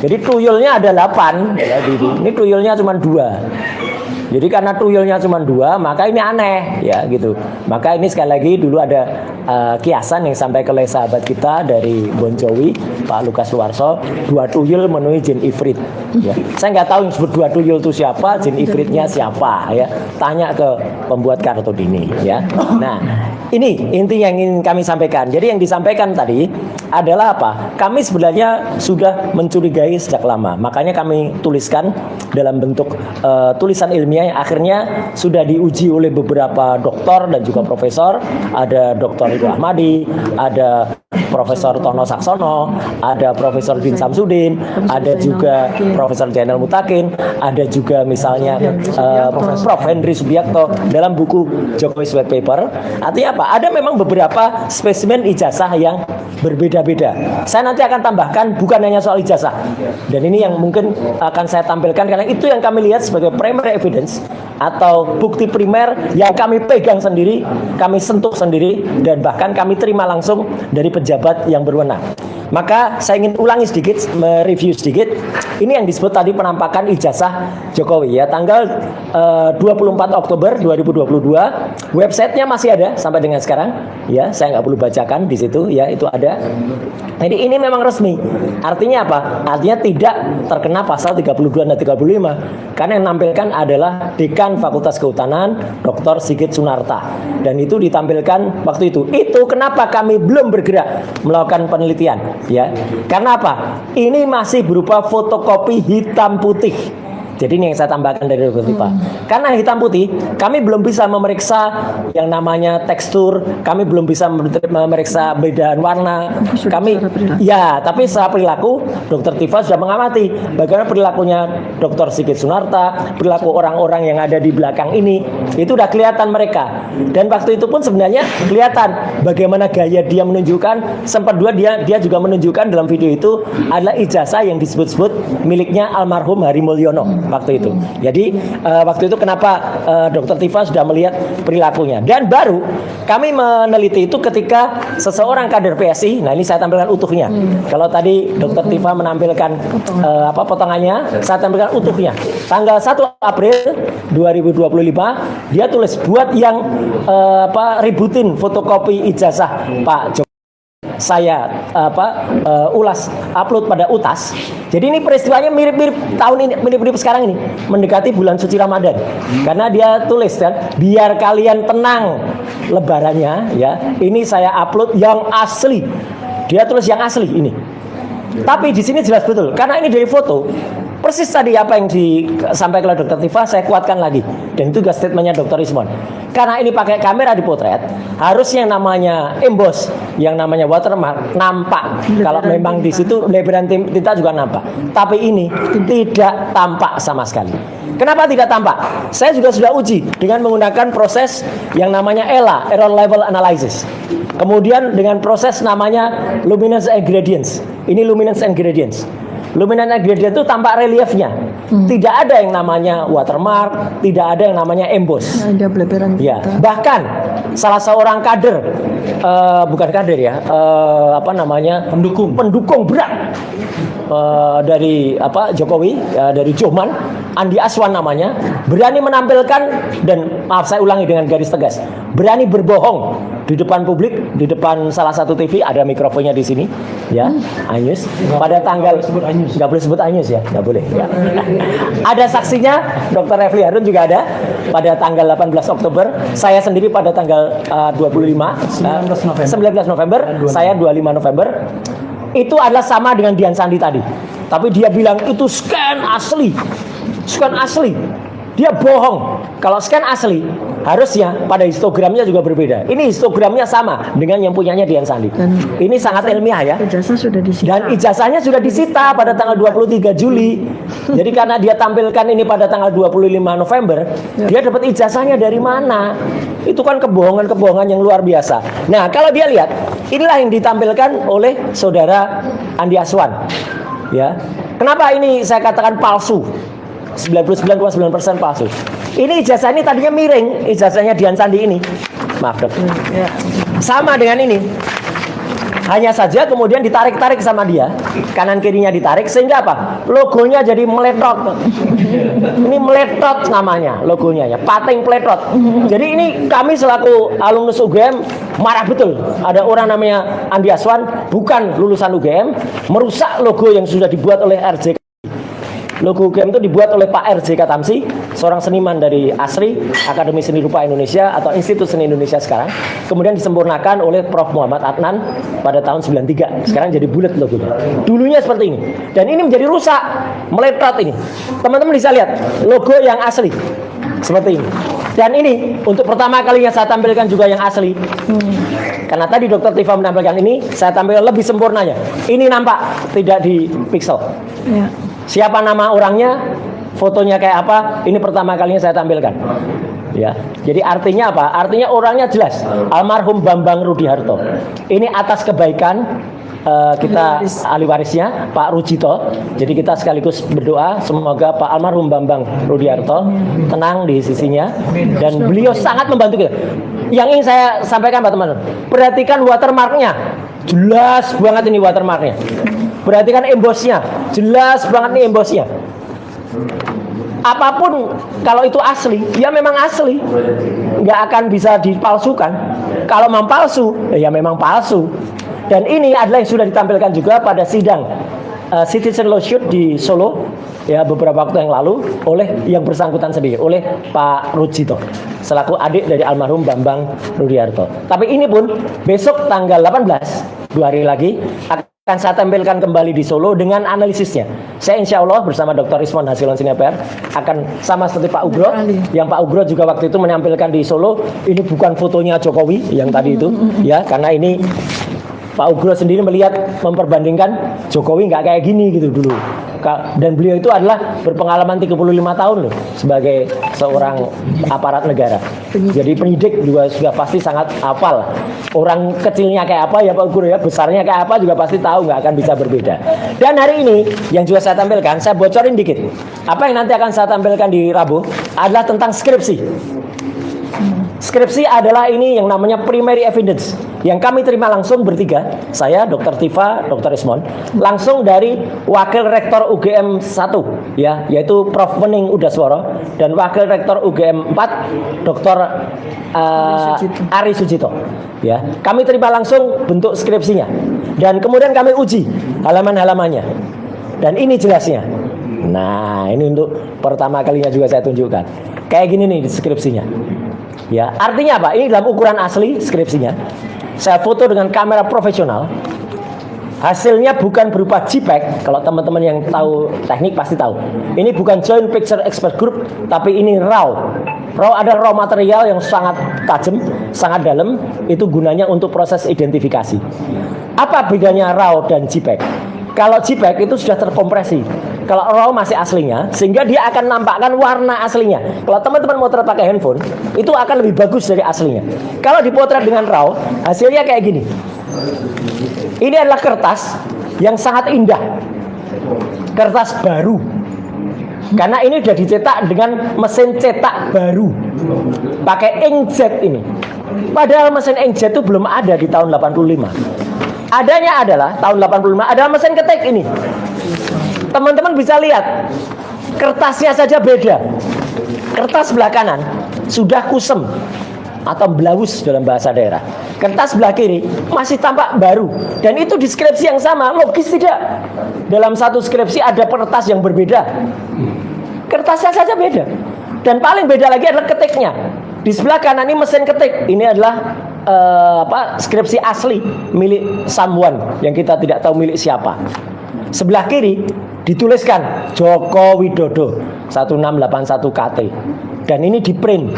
Jadi tuyulnya ada 8, ya, ini tuyulnya cuma 2. Jadi karena tuyulnya cuma 2, maka ini aneh, ya gitu. Maka ini sekali lagi dulu ada kiasan yang sampai oleh sahabat kita dari Bonjowi, Pak Lukas Suwarso, 2 tuyul memenuhi jin ifrit. Ya. Saya nggak tahu yang disebut 2 tuyul itu siapa, jin ifritnya siapa, ya. Tanya ke pembuat Kartodini, ya. Nah, ini inti yang ingin kami sampaikan. Jadi yang disampaikan tadi adalah apa? Kami sebenarnya sudah mencurigai sejak lama. Makanya kami tuliskan dalam bentuk tulisan ilmiah yang akhirnya sudah diuji oleh beberapa doktor dan juga profesor. Ada Dr. Ridho Ahmadi, ada Profesor Tono Saksono, ada Profesor Din Samsudin, ada juga Profesor Jainal Mutakin, ada juga misalnya Prof. Henry Subiakto dalam buku Jokowi's White Paper. Artinya apa? Ada memang beberapa spesimen ijazah yang berbeda-beda. Saya nanti akan tambahkan bukan hanya soal ijazah. Dan ini yang mungkin akan saya tampilkan karena itu yang kami lihat sebagai primary evidence atau bukti primer yang kami pegang sendiri, kami sentuh sendiri, dan bahkan kami terima langsung dari pejabat yang berwenang. Maka saya ingin ulangi sedikit, mereview sedikit. Ini yang disebut tadi penampakan ijazah Jokowi, ya, tanggal 24 Oktober 2022. Websitenya masih ada sampai dengan sekarang, ya. Saya nggak perlu bacakan di situ, ya, itu ada. Jadi ini memang resmi. Artinya apa? Artinya tidak terkena pasal 32 dan 35. Karena yang menampilkan adalah Dekan Fakultas Kehutanan Dr. Sigit Sunarta. Dan itu ditampilkan waktu itu. Itu kenapa kami belum bergerak melakukan penelitian, ya. Karena apa? Ini masih berupa fotokopi hitam putih. Jadi ini yang saya tambahkan dari Dr. Tifa. Karena hitam putih, kami belum bisa memeriksa yang namanya tekstur, kami belum bisa memeriksa perbedaan warna. Kami, ya, tapi secara perilaku, Dr. Tifa sudah mengamati bagaimana perilakunya Dr. Sigit Sunarta, perilaku orang-orang yang ada di belakang ini, itu udah kelihatan mereka. Dan waktu itu pun sebenarnya kelihatan bagaimana gaya dia menunjukkan. Sempat dia juga menunjukkan dalam video itu adalah ijazah yang disebut-sebut miliknya almarhum Hari Mulyono waktu itu. Jadi waktu itu kenapa Dr. Tifa sudah melihat perilakunya. Dan baru kami meneliti itu ketika seseorang kader PSI. Nah, ini saya tampilkan utuhnya. Kalau tadi Dr. Tifa menampilkan potongannya, saya tampilkan utuhnya. Tanggal 1 April 2025 dia tulis buat yang ributin fotokopi ijazah Pak Jokowi. Saya ulas upload pada UTAS. Jadi ini peristiwanya mirip-mirip tahun ini, mirip-mirip sekarang ini, mendekati bulan suci Ramadan. Karena dia tulis kan, biar kalian tenang lebarannya, ya. Ini saya upload yang asli. Dia tulis yang asli ini. Tapi di sini jelas betul, karena ini dari foto. Persis tadi apa yang disampaikan oleh Dr. Tifa, saya kuatkan lagi. Dan itu juga statementnya Dr. Ismon. Karena ini pakai kamera dipotret, harusnya yang namanya emboss, yang namanya watermark nampak. Kalau memang di situ lebaran tinta juga nampak. Tapi ini tidak tampak sama sekali. Kenapa tidak tampak? Saya juga sudah uji dengan menggunakan proses yang namanya ELA, Error Level Analysis. Kemudian dengan proses namanya Luminance and Gradients. Ini Luminance and Gradients. Luminance and gradient itu tampak reliefnya. Tidak ada yang namanya watermark, tidak ada yang namanya emboss. Ada pelebaran ya. kita. Bahkan salah seorang kader, bukan kader ya, pendukung berat dari Jokowi, dari Joman, Andi Aswan namanya, berani menampilkan, dan maaf saya ulangi dengan garis tegas, berani berbohong di depan publik, di depan salah satu TV, ada mikrofonnya di sini, ya, Anyus. Pada tanggal nggak boleh sebut Anyus ya, nggak boleh. Ya. Ada saksinya, Dr. Refli Harun juga ada pada tanggal 18 Oktober, saya sendiri pada tanggal 19 November, saya 25 November. Itu adalah sama dengan Dian Sandi tadi. Tapi dia bilang itu scan asli. Scan asli. Dia bohong. Kalau scan asli, harusnya pada histogramnya juga berbeda. Ini histogramnya sama dengan yang punyanya Dian Sandi. Ini sangat ilmiah ya. Ijazah sudah disita. Dan ijazahnya sudah disita pada tanggal 23 Juli. Jadi karena dia tampilkan ini pada tanggal 25 November, dia dapat ijazahnya dari mana? Itu kan kebohongan-kebohongan yang luar biasa. Nah, kalau dia lihat, inilah yang ditampilkan oleh saudara Andi Aswan. Ya. Kenapa ini saya katakan palsu? 99,9% palsu. Ini ijazah ini tadinya miring, ijazahnya Dian Sandi ini. Maaf dok. Sama dengan ini. Hanya saja kemudian ditarik-tarik sama dia, kanan kirinya ditarik, sehingga apa? Logonya jadi meletot. Ini meletot namanya logonya ya, pating peletot. Jadi ini kami selaku alumnus UGM marah betul. Ada orang namanya Andi Aswan, bukan lulusan UGM, merusak logo yang sudah dibuat oleh RJK. Logo UGM itu dibuat oleh Pak RJK Tamsi, seorang seniman dari ASRI, Akademi Seni Rupa Indonesia atau Institut Seni Indonesia sekarang. Kemudian disempurnakan oleh Prof. Muhammad Adnan pada tahun 93. Sekarang jadi bulat logonya. Dulunya seperti ini. Dan ini menjadi rusak, meletot ini. Teman-teman bisa lihat logo yang asli. Seperti ini. Dan ini untuk pertama kalinya saya tampilkan juga yang asli. Karena tadi Dr. Tifa menampilkan ini, saya tampilkan lebih sempurnanya. Ini nampak tidak di pixel. Ya. Siapa nama orangnya, fotonya kayak apa, ini pertama kalinya saya tampilkan. Ya, jadi artinya apa? Artinya orangnya jelas, almarhum Bambang Rudiharto. Ini atas kebaikan kita ahli warisnya Pak Rujito. Jadi kita sekaligus berdoa semoga Pak almarhum Bambang Rudiharto tenang di sisinya, dan beliau sangat membantu kita. Yang ingin saya sampaikan Pak teman-teman, perhatikan watermarknya, jelas banget ini watermarknya. Perhatikan embosnya, jelas banget nih embosnya. Apapun kalau itu asli, ya memang asli, nggak akan bisa dipalsukan. Kalau memang palsu, ya memang palsu. Dan ini adalah yang sudah ditampilkan juga pada sidang Citizen Lawsuit di Solo, ya beberapa waktu yang lalu oleh yang bersangkutan sendiri, oleh Pak Rujito, selaku adik dari almarhum Bambang Rudiharto. Tapi ini pun besok tanggal 18, 2 hari lagi, akan saya tampilkan kembali di Solo dengan analisisnya. Saya insya Allah bersama Dr. Ismon Hasilon Sineper akan sama seperti Pak Ugro, yang Pak Ugro juga waktu itu menampilkan di Solo. Ini bukan fotonya Jokowi yang tadi itu, ya, karena ini Pak Ugro sendiri melihat, memperbandingkan Jokowi nggak kayak gini gitu dulu. Dan beliau itu adalah berpengalaman 35 tahun loh sebagai seorang aparat negara. Jadi penyidik juga sudah pasti sangat hafal. Orang kecilnya kayak apa ya Pak Guru ya, besarnya kayak apa juga pasti tahu, nggak akan bisa berbeda. Dan hari ini yang juga saya tampilkan, saya bocorin dikit. Apa yang nanti akan saya tampilkan di Rabu adalah tentang skripsi. Skripsi adalah ini yang namanya primary evidence yang kami terima langsung bertiga, saya, Dr. Tifa, Dr. Ismon, langsung dari Wakil Rektor UGM 1, ya, yaitu Prof. Wening Udasworo, dan Wakil Rektor UGM 4, Dr. Ari Sujito. Ya, kami terima langsung bentuk skripsinya, dan kemudian kami uji halaman-halamannya, dan ini jelasnya. Nah, ini untuk pertama kalinya juga saya tunjukkan. Kayak gini nih deskripsinya. Ya, artinya apa? Ini dalam ukuran asli skripsinya. Saya foto dengan kamera profesional. Hasilnya bukan berupa JPEG. Kalau teman-teman yang tahu teknik pasti tahu. Ini bukan Joint Picture Expert Group, tapi ini RAW. RAW ada raw material yang sangat tajam, sangat dalam. Itu gunanya untuk proses identifikasi. Apa bedanya RAW dan JPEG? Kalau JPEG itu sudah terkompresi. Kalau RAW masih aslinya, sehingga dia akan nampakkan warna aslinya. Kalau teman-teman motret pakai handphone, itu akan lebih bagus dari aslinya. Kalau dipotret dengan RAW, hasilnya kayak gini. Ini adalah kertas yang sangat indah. Kertas baru. Karena ini sudah dicetak dengan mesin cetak baru. Pakai inkjet ini. Padahal mesin inkjet itu belum ada di tahun 85. Adanya adalah tahun 85 adalah mesin ketik ini. Teman-teman bisa lihat, kertasnya saja beda. Kertas sebelah kanan sudah kusem atau blawus dalam bahasa daerah. Kertas sebelah kiri masih tampak baru. Dan itu di skripsi yang sama, logis tidak? Dalam satu skripsi ada kertas yang berbeda. Kertasnya saja beda. Dan paling beda lagi adalah ketiknya. Di sebelah kanan ini mesin ketik. Ini adalah skripsi asli milik someone yang kita tidak tahu milik siapa. Sebelah kiri dituliskan Joko Widodo 1681 KT. Dan ini di print.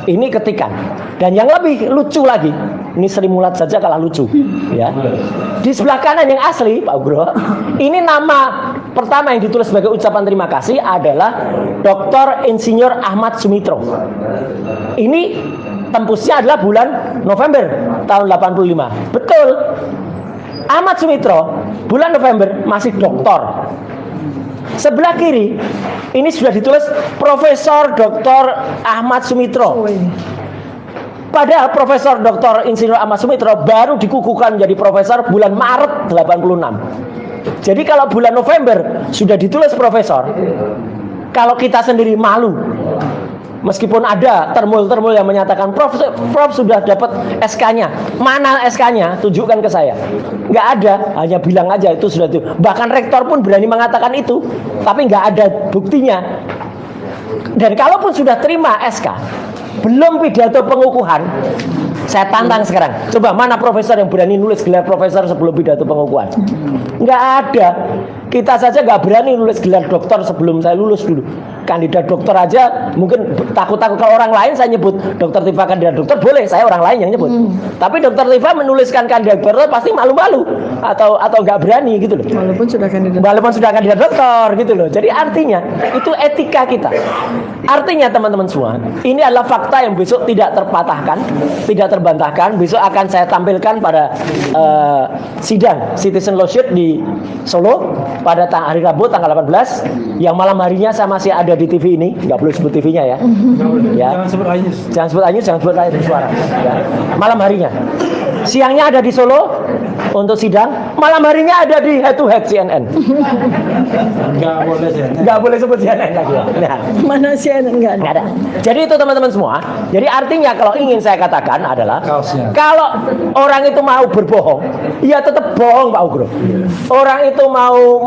Ini ketikan. Dan yang lebih lucu lagi, ini Sri Mulat saja kalah lucu, ya. Di sebelah kanan yang asli, Pak Ugro, ini nama pertama yang ditulis sebagai ucapan terima kasih adalah Dr. Insinyur Ahmad Sumitro. Ini tembusnya adalah bulan November tahun 85. Betul. Ahmad Sumitro bulan November masih doktor. Sebelah kiri ini sudah ditulis Profesor Dr. Ahmad Sumitro. Padahal Profesor Dr. Insinyur Ahmad Sumitro baru dikukuhkan menjadi profesor bulan Maret 86. Jadi kalau bulan November sudah ditulis profesor, kalau kita sendiri malu. Meskipun ada termul-termul yang menyatakan Prof sudah dapat SK-nya. Mana SK-nya? Tunjukkan ke saya. Nggak ada, hanya bilang aja itu sudah itu. Bahkan rektor pun berani mengatakan itu, tapi nggak ada buktinya. Dan kalaupun sudah terima SK, belum pidato pengukuhan, saya tantang sekarang. Coba mana profesor yang berani nulis gelar profesor sebelum pidato pengukuhan? Nggak ada. Kita saja nggak berani nulis gelar doktor sebelum saya lulus dulu. Kandidat dokter aja mungkin takut-takut. Kalau orang lain saya nyebut Dokter Tifa kandidat dokter, boleh, saya orang lain yang nyebut. Tapi Dokter Tifa menuliskan kandidat dokter pasti malu-malu atau nggak berani gitu loh. Walaupun sudah kandidat dokter gitu loh. Jadi artinya itu etika kita. Artinya teman-teman semua, ini adalah fakta yang besok tidak terpatahkan, tidak terbantahkan. Besok akan saya tampilkan pada sidang Citizen Lawsuit di Solo pada hari Rabu tanggal 18. Yang malam harinya saya masih ada di TV ini, nggak perlu sebut TV-nya ya. Ya. Jangan sebut Ainus. Jangan sebut Ainus, jangan sebut suara. Ya. Malam harinya. Siangnya ada di Solo untuk sidang, malam harinya ada di Head to Head CNN. Nggak boleh sebut CNN lagi. Nah, mana CNN nggak ada. Jadi itu teman-teman semua. Jadi artinya kalau ingin saya katakan adalah kalau orang itu mau berbohong, ya tetap bohong Pak Ugro. Orang itu mau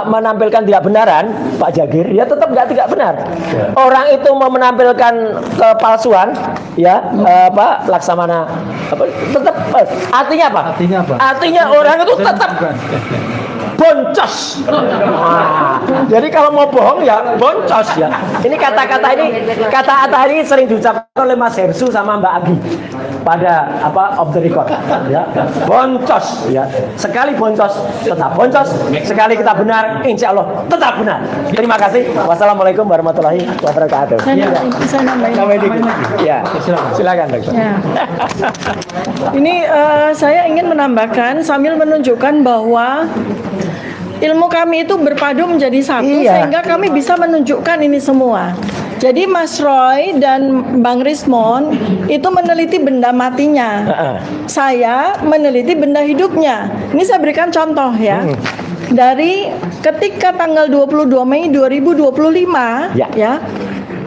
menampilkan tidak benaran Pak Jagir, ya tetap tidak benar. Orang itu mau menampilkan kepalsuan, ya Laksamana tetap artinya apa? Artinya orang itu tetap boncos. Jadi kalau mau bohong ya boncos ya. Ini kata-kata ini sering diucapkan oleh Mas Hersu sama Mbak Agi pada off the record ya. Boncos ya. Sekali boncos tetap boncos, sekali kita benar insya Allah tetap benar. Terima kasih. Wassalamualaikum warahmatullahi wabarakatuh. Saya nambahin. Ya, silakan dokter. Ya. Ini saya ingin menambahkan sambil menunjukkan bahwa ilmu kami itu berpadu menjadi satu, sehingga kami bisa menunjukkan ini semua. Jadi Mas Roy dan Bang Rismon itu meneliti benda matinya. Saya meneliti benda hidupnya. Ini saya berikan contoh ya. Dari ketika tanggal 22 Mei 2025 ya.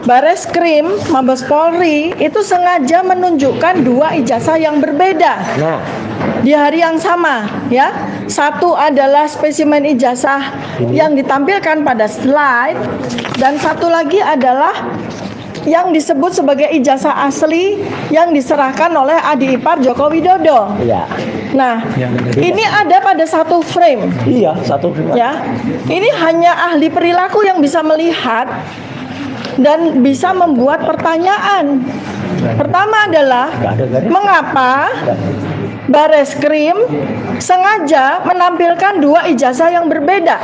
Bareskrim Mabes Polri itu sengaja menunjukkan dua ijazah yang berbeda di hari yang sama ya. Satu adalah spesimen ijazah yang ditampilkan pada slide, dan satu lagi adalah yang disebut sebagai ijazah asli yang diserahkan oleh adik ipar Joko Widodo. Nah, ini ada pada satu frame. Satu frame. Ya, ini hanya ahli perilaku yang bisa melihat dan bisa membuat pertanyaan. Pertama adalah mengapa Bareskrim sengaja menampilkan dua ijazah yang berbeda?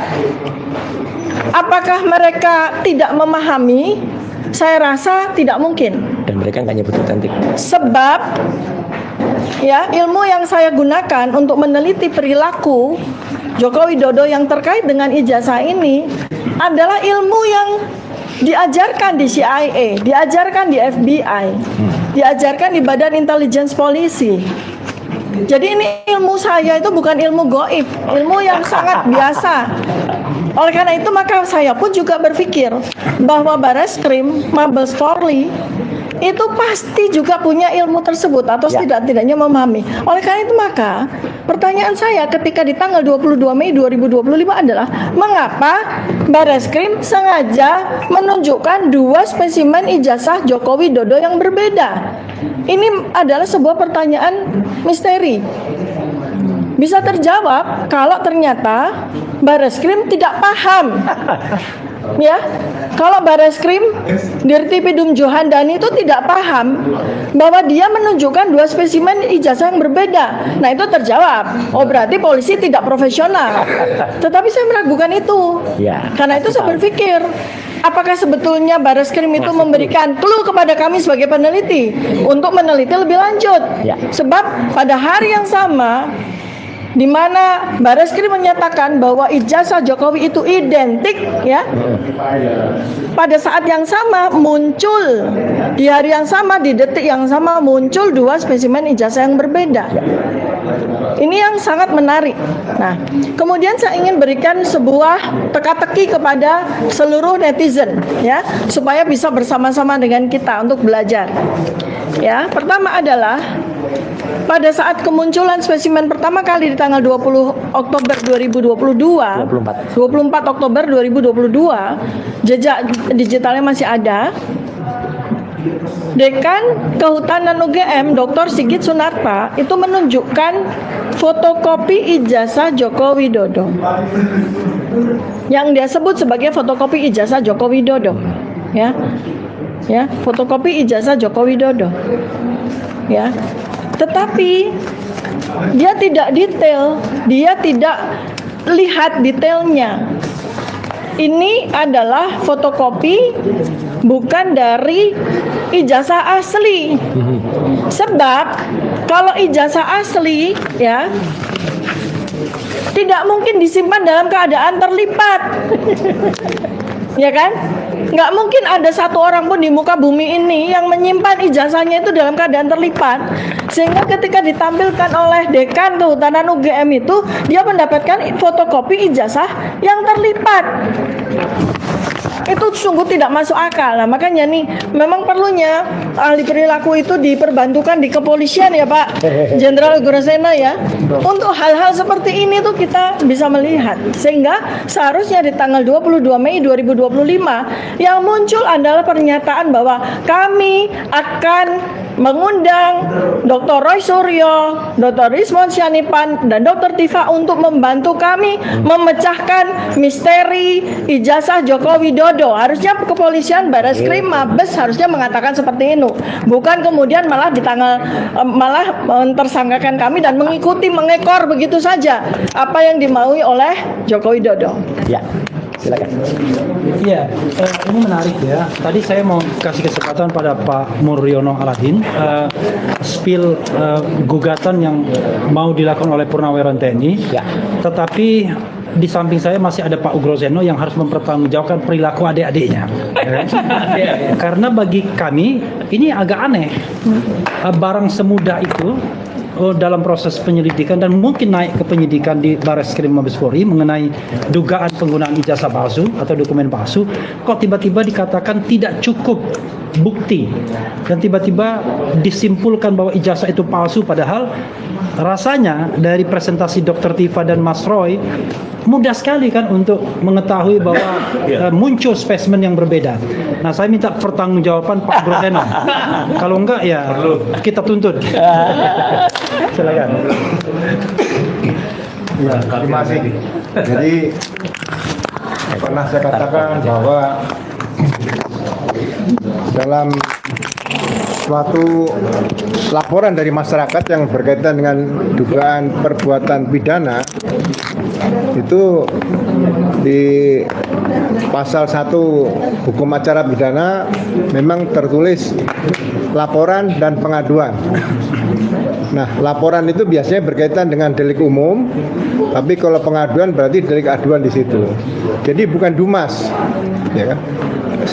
Apakah mereka tidak memahami? Saya rasa tidak mungkin. Dan mereka nggak nyebut otentik. Sebab ya, ilmu yang saya gunakan untuk meneliti perilaku Joko Widodo yang terkait dengan ijazah ini adalah ilmu yang diajarkan di CIA, diajarkan di FBI, diajarkan di Badan Intelligence Polisi. Jadi ini ilmu saya itu bukan ilmu goib, ilmu yang sangat biasa Oleh karena itu maka saya pun juga berpikir bahwa Bareskrim, Mabes Polri itu pasti juga punya ilmu tersebut atau tidak-tidaknya memahami. Oleh karena itu maka pertanyaan saya ketika di tanggal 22 Mei 2025 adalah mengapa Bareskrim sengaja menunjukkan 2 spesimen ijazah Joko Widodo yang berbeda? Ini adalah sebuah pertanyaan misteri. Bisa terjawab kalau ternyata Bareskrim tidak paham. Ya, kalau Bareskrim Dirtipidum Johandani itu tidak paham bahwa dia menunjukkan 2 spesimen ijazah yang berbeda. Nah, itu terjawab. Oh, berarti polisi tidak profesional. Tetapi saya meragukan itu. Karena itu saya berpikir, apakah sebetulnya Bareskrim itu memberikan clue kepada kami sebagai peneliti untuk meneliti lebih lanjut? Sebab pada hari yang sama di mana Bareskrim menyatakan bahwa ijazah Jokowi itu identik, ya. Pada saat yang sama muncul, di hari yang sama, di detik yang sama muncul 2 spesimen ijazah yang berbeda. Ini yang sangat menarik. Nah, kemudian saya ingin berikan sebuah teka-teki kepada seluruh netizen, ya, supaya bisa bersama-sama dengan kita untuk belajar. Ya, pertama adalah pada saat kemunculan spesimen pertama kali di tanggal 20 Oktober 2022, 24 Oktober 2022, jejak digitalnya masih ada. Dekan Kehutanan UGM Dr. Sigit Sunarta itu menunjukkan fotokopi ijazah Joko Widodo yang dia sebut sebagai fotokopi ijazah Joko Widodo, ya, fotokopi ijazah Joko Widodo, ya. Tetapi dia tidak detail, dia tidak lihat detailnya. Ini adalah fotokopi, bukan dari ijazah asli. Sebab kalau ijazah asli, ya, tidak mungkin disimpan dalam keadaan terlipat. Ya kan? Nggak mungkin ada satu orang pun di muka bumi ini yang menyimpan ijazahnya itu dalam keadaan terlipat. Sehingga ketika ditampilkan oleh Dekan Kehutanan UGM itu, dia mendapatkan fotokopi ijazah yang terlipat. Itu sungguh tidak masuk akal. Nah, makanya nih memang perlunya ahli perilaku itu diperbantukan di kepolisian, ya Pak Jenderal Grosena, ya. Untuk hal-hal seperti ini tuh kita bisa melihat. Sehingga seharusnya di tanggal 22 Mei 2025 yang muncul adalah pernyataan bahwa kami akan mengundang Dr. Roy Suryo, Dr. Rismon Syanipan, dan Dr. Tifa untuk membantu kami memecahkan misteri ijazah Joko Widodo. Harusnya kepolisian, Bareskrim, Mabes harusnya mengatakan seperti itu. Bukan kemudian malah malah mentersangkakan kami dan mengekor begitu saja apa yang dimaui oleh Joko Widodo. Ya. Silakan. Iya, ini menarik ya. Tadi saya mau kasih kesempatan pada Pak Muryono Aladin spill gugatan yang mau dilakukan oleh Purnawirawan TNI. Ya. Tetapi di samping saya masih ada Pak Ugroseno yang harus mempertanggungjawabkan perilaku adik-adiknya. Karena bagi kami ini agak aneh. Barang semudah itu dalam proses penyelidikan dan mungkin naik ke penyidikan di Bareskrim Mabes Polri mengenai dugaan penggunaan ijazah palsu atau dokumen palsu, kok tiba-tiba dikatakan tidak cukup bukti dan tiba-tiba disimpulkan bahwa ijazah itu palsu, padahal rasanya dari presentasi Dr. Tifa dan Mas Roy mudah sekali kan untuk mengetahui bahwa muncul spesimen yang berbeda. Nah, saya minta pertanggungjawaban Pak Groseno. Kalau enggak ya kita tuntut. Silakan. Ya, terima kasih. Jadi pernah saya katakan bahwa dalam suatu laporan dari masyarakat yang berkaitan dengan dugaan perbuatan pidana, itu di pasal 1 hukum acara pidana memang tertulis laporan dan pengaduan. Nah, laporan itu biasanya berkaitan dengan delik umum, tapi kalau pengaduan berarti delik aduan di situ. Jadi bukan dumas, ya kan?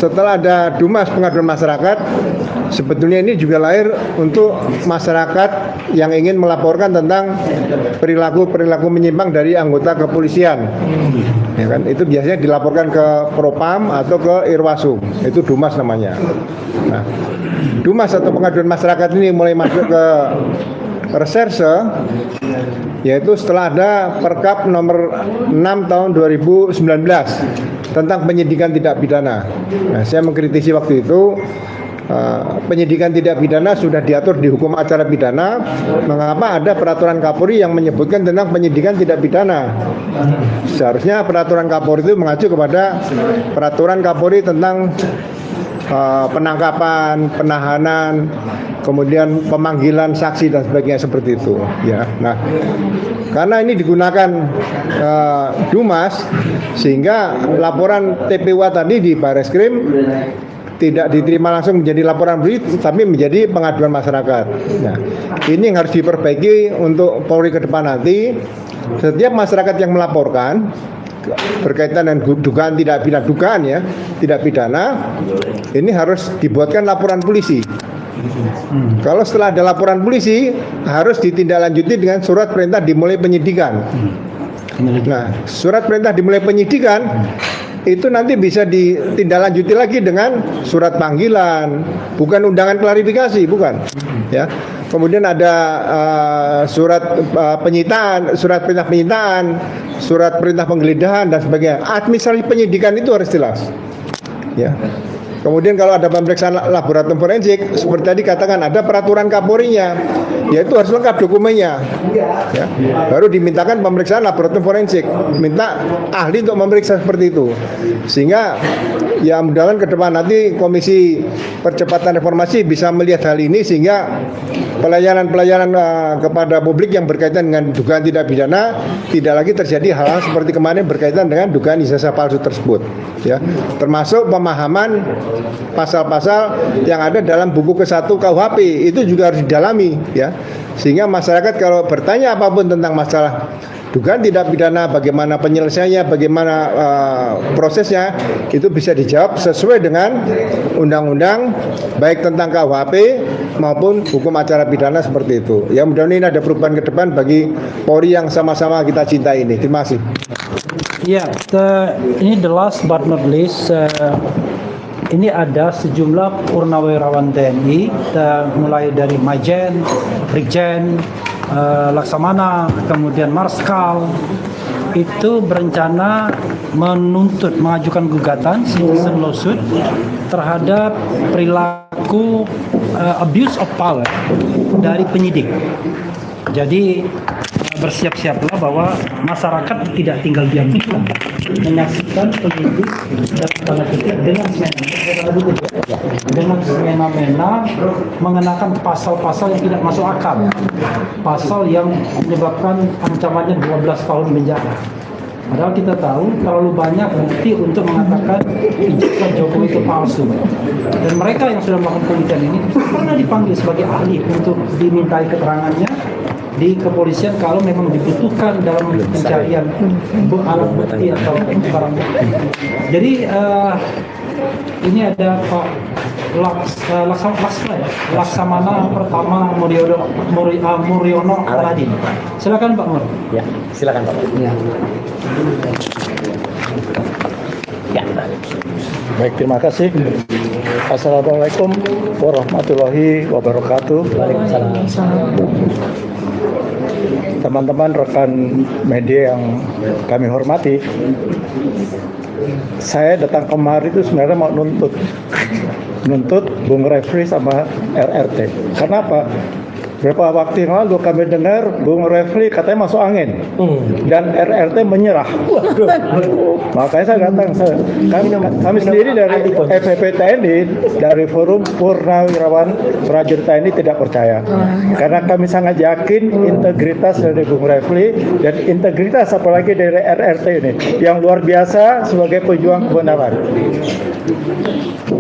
setelah ada Dumas Pengaduan Masyarakat, sebetulnya ini juga lahir untuk masyarakat yang ingin melaporkan tentang perilaku menyimpang dari anggota kepolisian. Ya kan, itu biasanya dilaporkan ke Propam atau ke Irwasum. Itu Dumas namanya. Nah, Dumas atau Pengaduan Masyarakat ini mulai masuk ke reserse, yaitu setelah ada Perkap nomor 6 tahun 2019 tentang penyidikan tidak pidana. Nah, saya mengkritisi waktu itu penyidikan tidak pidana sudah diatur di hukum acara pidana, mengapa ada peraturan Kapolri yang menyebutkan tentang penyidikan tidak pidana? Seharusnya peraturan Kapolri itu mengacu kepada peraturan Kapolri tentang penangkapan, penahanan, kemudian pemanggilan saksi dan sebagainya seperti itu. Ya, nah, karena ini digunakan Dumas, sehingga laporan TPWA tadi di Bareskrim tidak diterima langsung menjadi laporan polisi, tapi menjadi pengaduan masyarakat. Nah, ini yang harus diperbaiki untuk Polri ke depan nanti. Setiap masyarakat yang melaporkan berkaitan dengan dugaan tidak pidana, ini harus dibuatkan laporan polisi. Kalau setelah ada laporan polisi, harus ditindaklanjuti dengan surat perintah dimulai penyidikan. Nah, surat perintah dimulai penyidikan itu nanti bisa ditindaklanjuti lagi dengan surat panggilan, bukan undangan klarifikasi, bukan. Ya. Kemudian ada surat penyitaan, surat perintah penyitaan, surat perintah penggeledahan dan sebagainya. Administrasi penyidikan itu harus jelas. Ya. Kemudian kalau ada pemeriksaan laboratorium forensik, seperti tadi katakan ada peraturan Kapolri-nya, yaitu harus lengkap dokumennya. Ya. Baru dimintakan pemeriksaan laboratorium forensik, minta ahli untuk memeriksa seperti itu. Sehingga ya mudah-mudahan ke depan nanti Komisi Percepatan Reformasi bisa melihat hal ini, sehingga pelayanan kepada publik yang berkaitan dengan dugaan tidak pidana tidak lagi terjadi hal-hal seperti kemarin berkaitan dengan dugaan ijazah palsu tersebut. Ya, termasuk pemahaman pasal-pasal yang ada dalam buku ke-1 KUHP itu juga harus didalami, ya, sehingga masyarakat kalau bertanya apapun tentang masalah dugaan tidak pidana, bagaimana penyelesaiannya, bagaimana prosesnya, itu bisa dijawab sesuai dengan undang-undang baik tentang KUHP maupun hukum acara pidana seperti itu. Ya, mudah-mudahan ini ada perubahan ke depan bagi Polri yang sama-sama kita cintai ini. Terima kasih. Ya, ini the last but not least, ini ada sejumlah purnawirawan TNI, mulai dari Majen, Brigjen, Laksamana, kemudian Marskal, itu berencana mengajukan gugatan citizen lawsuit terhadap perilaku abuse of power dari penyidik. Jadi bersiap-siaplah bahwa masyarakat tidak tinggal diam menyaksikan penyidik dengan semena-mena mengenakan pasal-pasal yang tidak masuk akal, pasal yang menyebabkan ancamannya 12 tahun penjara. Padahal kita tahu terlalu banyak bukti untuk mengatakan ijazah Jokowi itu palsu. Dan mereka yang sudah melakukan penelitian ini pernah dipanggil sebagai ahli untuk dimintai keterangannya di kepolisian kalau memang dibutuhkan dalam pencarian alat bukti atau barang bukti. Jadi ini ada Pak Laksamana pertama Muriono Aladin. Silakan Pak Mur. Ya, silakan Pak. Ya. Ya. Baik, terima kasih. Assalamualaikum warahmatullahi wabarakatuh. Teman-teman rekan media yang kami hormati, saya datang kemari itu sebenarnya mau nuntut Bung Refli sama RRT. Kenapa? Beberapa waktu yang lalu kami dengar Bung Refli katanya masuk angin dan RRT menyerah. Makanya saya datang. Kami sendiri dari FVP TNI, dari Forum Purnawirawan Prajurit TNI tidak percaya. Karena kami sangat yakin integritas dari Bung Refli dan integritas apalagi dari RRT ini yang luar biasa sebagai pejuang kebenaran.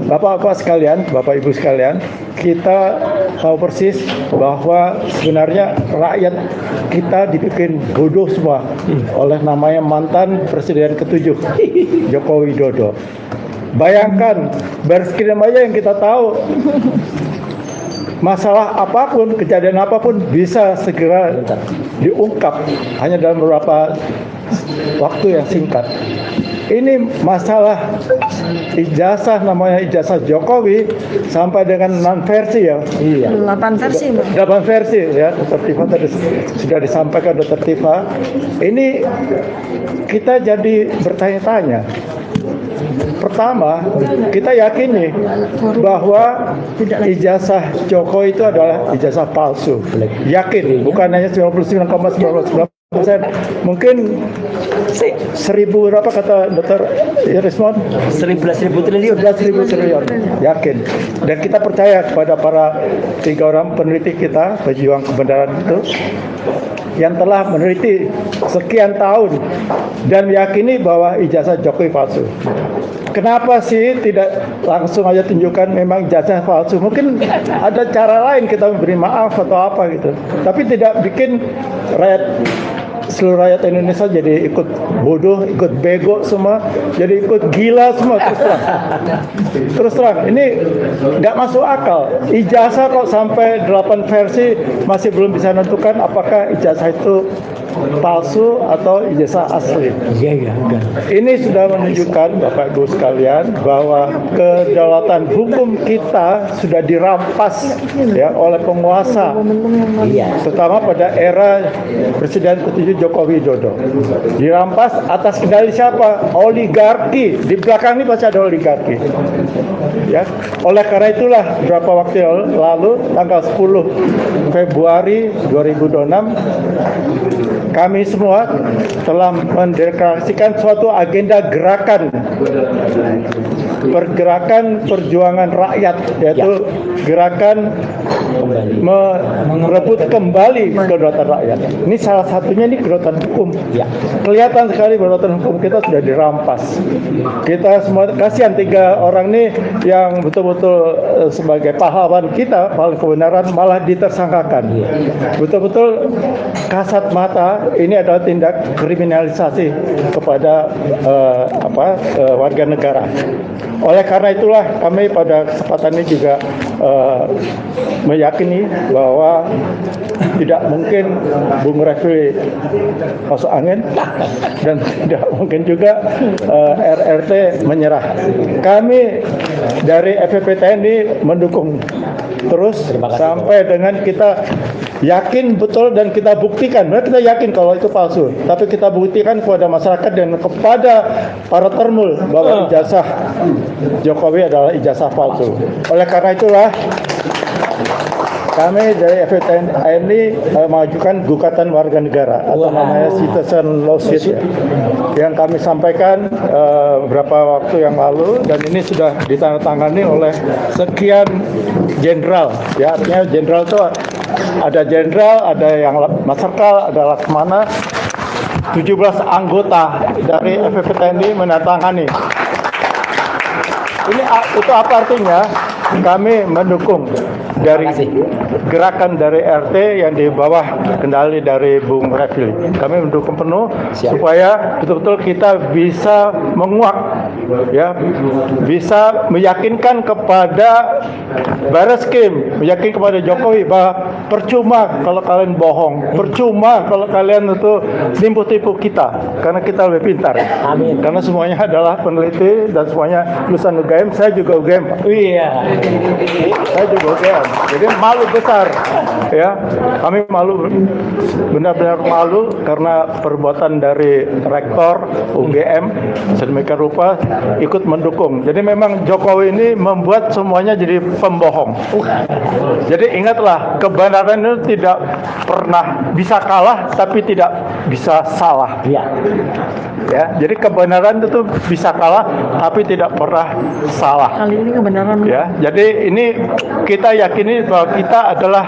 Bapak-bapak sekalian, Bapak Ibu sekalian, kita tahu persis bahwa sebenarnya rakyat kita dibikin bodoh semua oleh namanya mantan Presiden ke-7 Joko Widodo. Bayangkan, baris krim aja yang kita tahu, masalah apapun, kejadian apapun bisa segera diungkap hanya dalam beberapa waktu yang singkat. Ini masalah ijazah, namanya ijazah Jokowi sampai dengan 6 versi ya. Iya. 8 versi, Bang. 8 versi ya, Dr. Tifa tadi sudah disampaikan Dr. Tifa. Ini kita jadi bertanya-tanya. Pertama, kita yakini bahwa ijazah Jokowi itu adalah ijazah palsu. Yakin, bukan hanya 99,99%. Mungkin 1000 berapa kata Dr. Irismon? 11.000 triliun. 11.000 triliun, yakin. Dan kita percaya kepada para 3 orang peneliti kita, pejuang kebenaran itu, yang telah meneliti sekian tahun dan meyakini bahwa ijazah Jokowi palsu. Kenapa sih tidak langsung aja tunjukkan memang ijazah palsu? Mungkin ada cara lain kita memberi maaf atau apa gitu. Tapi tidak bikin seluruh rakyat Indonesia jadi ikut bodoh, ikut bego semua, jadi ikut gila semua. Terus terang, ini nggak masuk akal. Ijazah kok sampai 8 versi masih belum bisa menentukan apakah ijazah itu palsu atau ijazah asli. Iya. Ini sudah menunjukkan Bapak Ibu sekalian bahwa kedaulatan hukum kita sudah dirampas ya oleh penguasa. Iya. Terutama pada era Presiden ke-7 Joko Widodo. Dirampas atas kendali siapa? Oligarki. Di belakang ini pasti ada oligarki. Ya. Oleh karena itulah beberapa waktu lalu tanggal 10 Februari 2026 kami semua telah mendeklarasikan suatu agenda pergerakan perjuangan rakyat, yaitu gerakan merebut kembali kedaulatan rakyat. Ini salah satunya ini kedaulatan hukum. Ya. Kelihatan sekali kedaulatan hukum kita sudah dirampas. Kita semua kasihan 3 orang ini yang betul-betul sebagai pahlawan kita, pahlawan kebenaran malah ditersangkakan. Betul-betul kasat mata ini adalah tindak kriminalisasi kepada warga negara. Oleh karena itulah kami pada kesempatan ini juga meyakini bahwa tidak mungkin Bung Refli masuk angin dan tidak mungkin juga RRT menyerah. Kami dari FPP TNI mendukung terus sampai dengan kita yakin betul dan kita buktikan. Kita yakin kalau itu palsu, tapi kita buktikan kepada masyarakat dan kepada para termul bahwa ijazah Jokowi adalah ijazah palsu. Oleh karena itulah kami dari FPTNI mengajukan gugatan warga negara atau namanya citizen lawsuit ya, yang kami sampaikan beberapa waktu yang lalu, dan ini sudah ditandatangani oleh sekian jenderal ya. Artinya jenderal itu ada jenderal, ada yang marsikal, ada laksamana. 17 anggota dari FPTNI menandatangani. Itu apa artinya? Kami mendukung dari gerakan dari RT yang di bawah kendali dari Bung Refli. Kami mendukung penuh supaya betul-betul kita bisa menguak, ya, bisa meyakinkan kepada Barreskrim, meyakinkan kepada Jokowi bahwa percuma kalau kalian bohong, percuma kalau kalian itu tipu-tipu kita, karena kita lebih pintar. Amin. Karena semuanya adalah peneliti dan semuanya lulusan UGM. Saya juga UGM, Pak. Iya. Saya juga UGM. Jadi malu besar, ya. Kami malu, benar-benar malu karena perbuatan dari rektor UGM sedemikian rupa ikut mendukung. Jadi memang Jokowi ini membuat semuanya jadi pembohong. Jadi ingatlah, kebenaran itu tidak pernah bisa kalah, tapi tidak bisa salah. Iya. Ya, jadi kebenaran itu bisa kalah, tapi tidak pernah salah. Kali ini kebenaran. Ya, jadi ini kita yakini bahwa kita adalah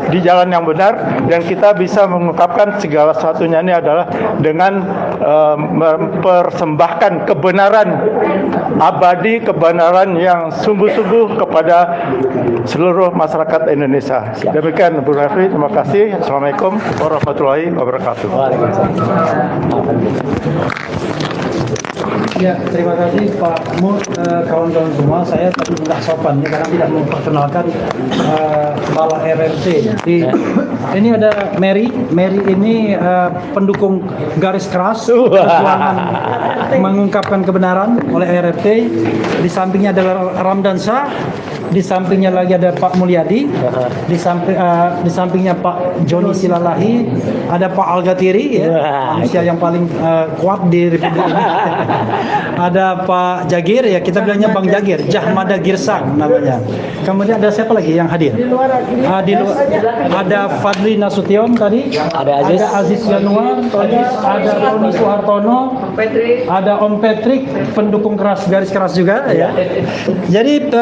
di jalan yang benar dan kita bisa mengungkapkan segala satunya ini adalah dengan mempersembahkan kebenaran abadi, kebenaran yang sungguh-sungguh kepada seluruh masyarakat Indonesia. Demikian Bu Refli, terima kasih. Assalamualaikum warahmatullahi wabarakatuh. Waalaikumsalam. Ya, terima kasih Pak Mur, kawan-kawan semua. Saya tadi nggak sopan ya karena tidak memperkenalkan kepala RRT. Jadi, ini ada Mary. Mary ini pendukung garis keras perjuangan mengungkapkan kebenaran oleh RRT. Di sampingnya adalah Ramdan Shah. Di sampingnya lagi ada Pak Mulyadi, di sampingnya Pak Joni Silalahi, ada Pak Algatiri, ya, manusia yang paling kuat di Republik ini. Ada Pak Jagir, ya kita bilangnya Bang Jagir, Jahmada Girsang namanya. Kemudian ada siapa lagi yang hadir? Di luar ada Fadli Nasution tadi, Ada Aziz. Yanuar, ada Tony Soehartono, ada Om Patrick, pendukung garis keras juga, ya. Jadi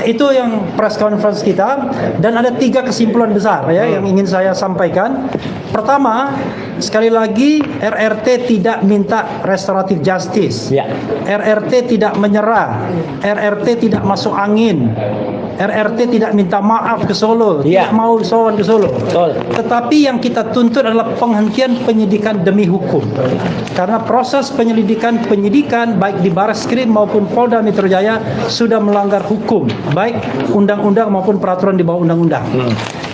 itu yang press conference kita, dan ada 3 kesimpulan besar ya yang ingin saya sampaikan. Pertama, sekali lagi RRT tidak minta restoratif justice. Ya. RRT tidak menyerah. RRT tidak masuk angin. RRT tidak minta maaf ke Solo, Ya. tidak mau sowan ke Solo. Betul. Tetapi yang kita tuntut adalah penghentian penyidikan demi hukum. Karena proses penyidikan baik di Barreskrim maupun Polda Metro Jaya sudah melanggar hukum, baik undang-undang maupun peraturan di bawah undang-undang.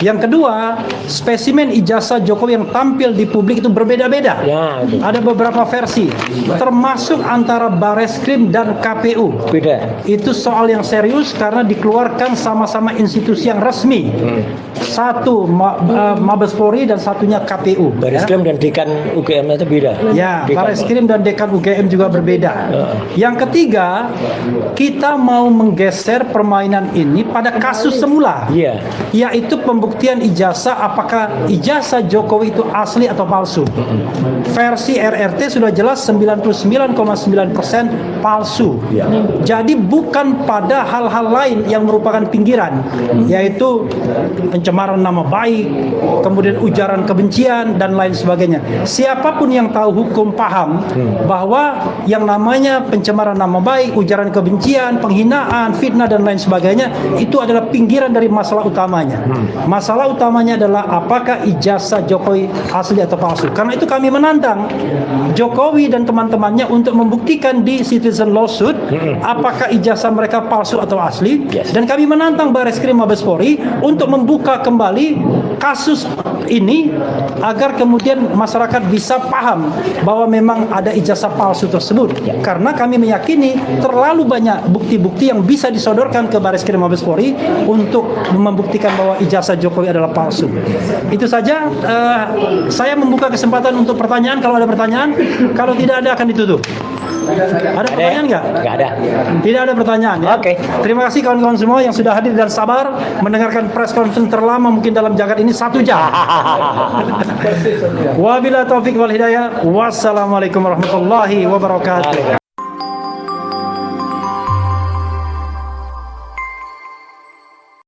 Yang kedua, spesimen ijazah Jokowi yang tampil di publik itu berbeda-beda. Ya, itu. Ada beberapa versi, termasuk antara Barreskrim dan KPU. Beda. Itu soal yang serius karena dikeluarkan sama-sama institusi yang resmi. Satu Mabes Polri dan satunya KPU. Barreskrim dan Dekan UGM itu beda. Ya, Dekan. Barreskrim dan Dekan UGM juga berbeda. Yang ketiga, kita mau menggeser permainan ini pada kasus semula. Iya. Yaitu pembuktian ijazah, apakah ijazah Jokowi itu asli atau palsu. Versi RRT sudah jelas 99,9% palsu. Ya. Jadi bukan pada hal-hal lain yang merupakan pinggiran, yaitu pencemaran nama baik, kemudian ujaran kebencian dan lain sebagainya. Siapapun yang tahu hukum paham bahwa yang namanya pencemaran nama baik, ujaran kebencian, penghinaan, fitnah dan lain sebagainya itu adalah pinggiran dari masalah utamanya. Masalah utamanya adalah apakah ijazah Jokowi asli atau palsu. Karena itu kami menantang Jokowi dan teman-temannya untuk membuktikan di citizen lawsuit apakah ijazah mereka palsu atau asli. Dan kami menantang Barreskrim Mabes Polri untuk membuka kembali kasus ini agar kemudian masyarakat bisa paham bahwa memang ada ijazah palsu tersebut. Karena kami meyakini terlalu banyak bukti-bukti yang bisa disodorkan ke Barreskrim Mabes Polri untuk membuktikan bahwa ijazah Jokowi adalah palsu. Itu saja. Saya membuka kesempatan untuk pertanyaan kalau ada pertanyaan. Kalau tidak ada akan ditutup. Ada pertanyaan nggak? Nggak ada. Tidak ada pertanyaan ya. Oke. Terima kasih kawan-kawan semua yang sudah hadir dan sabar mendengarkan press conference terlama mungkin dalam jagat ini 1 jam. Wabillahi taufik wal hidayah. Wassalamualaikum warahmatullahi wabarakatuh.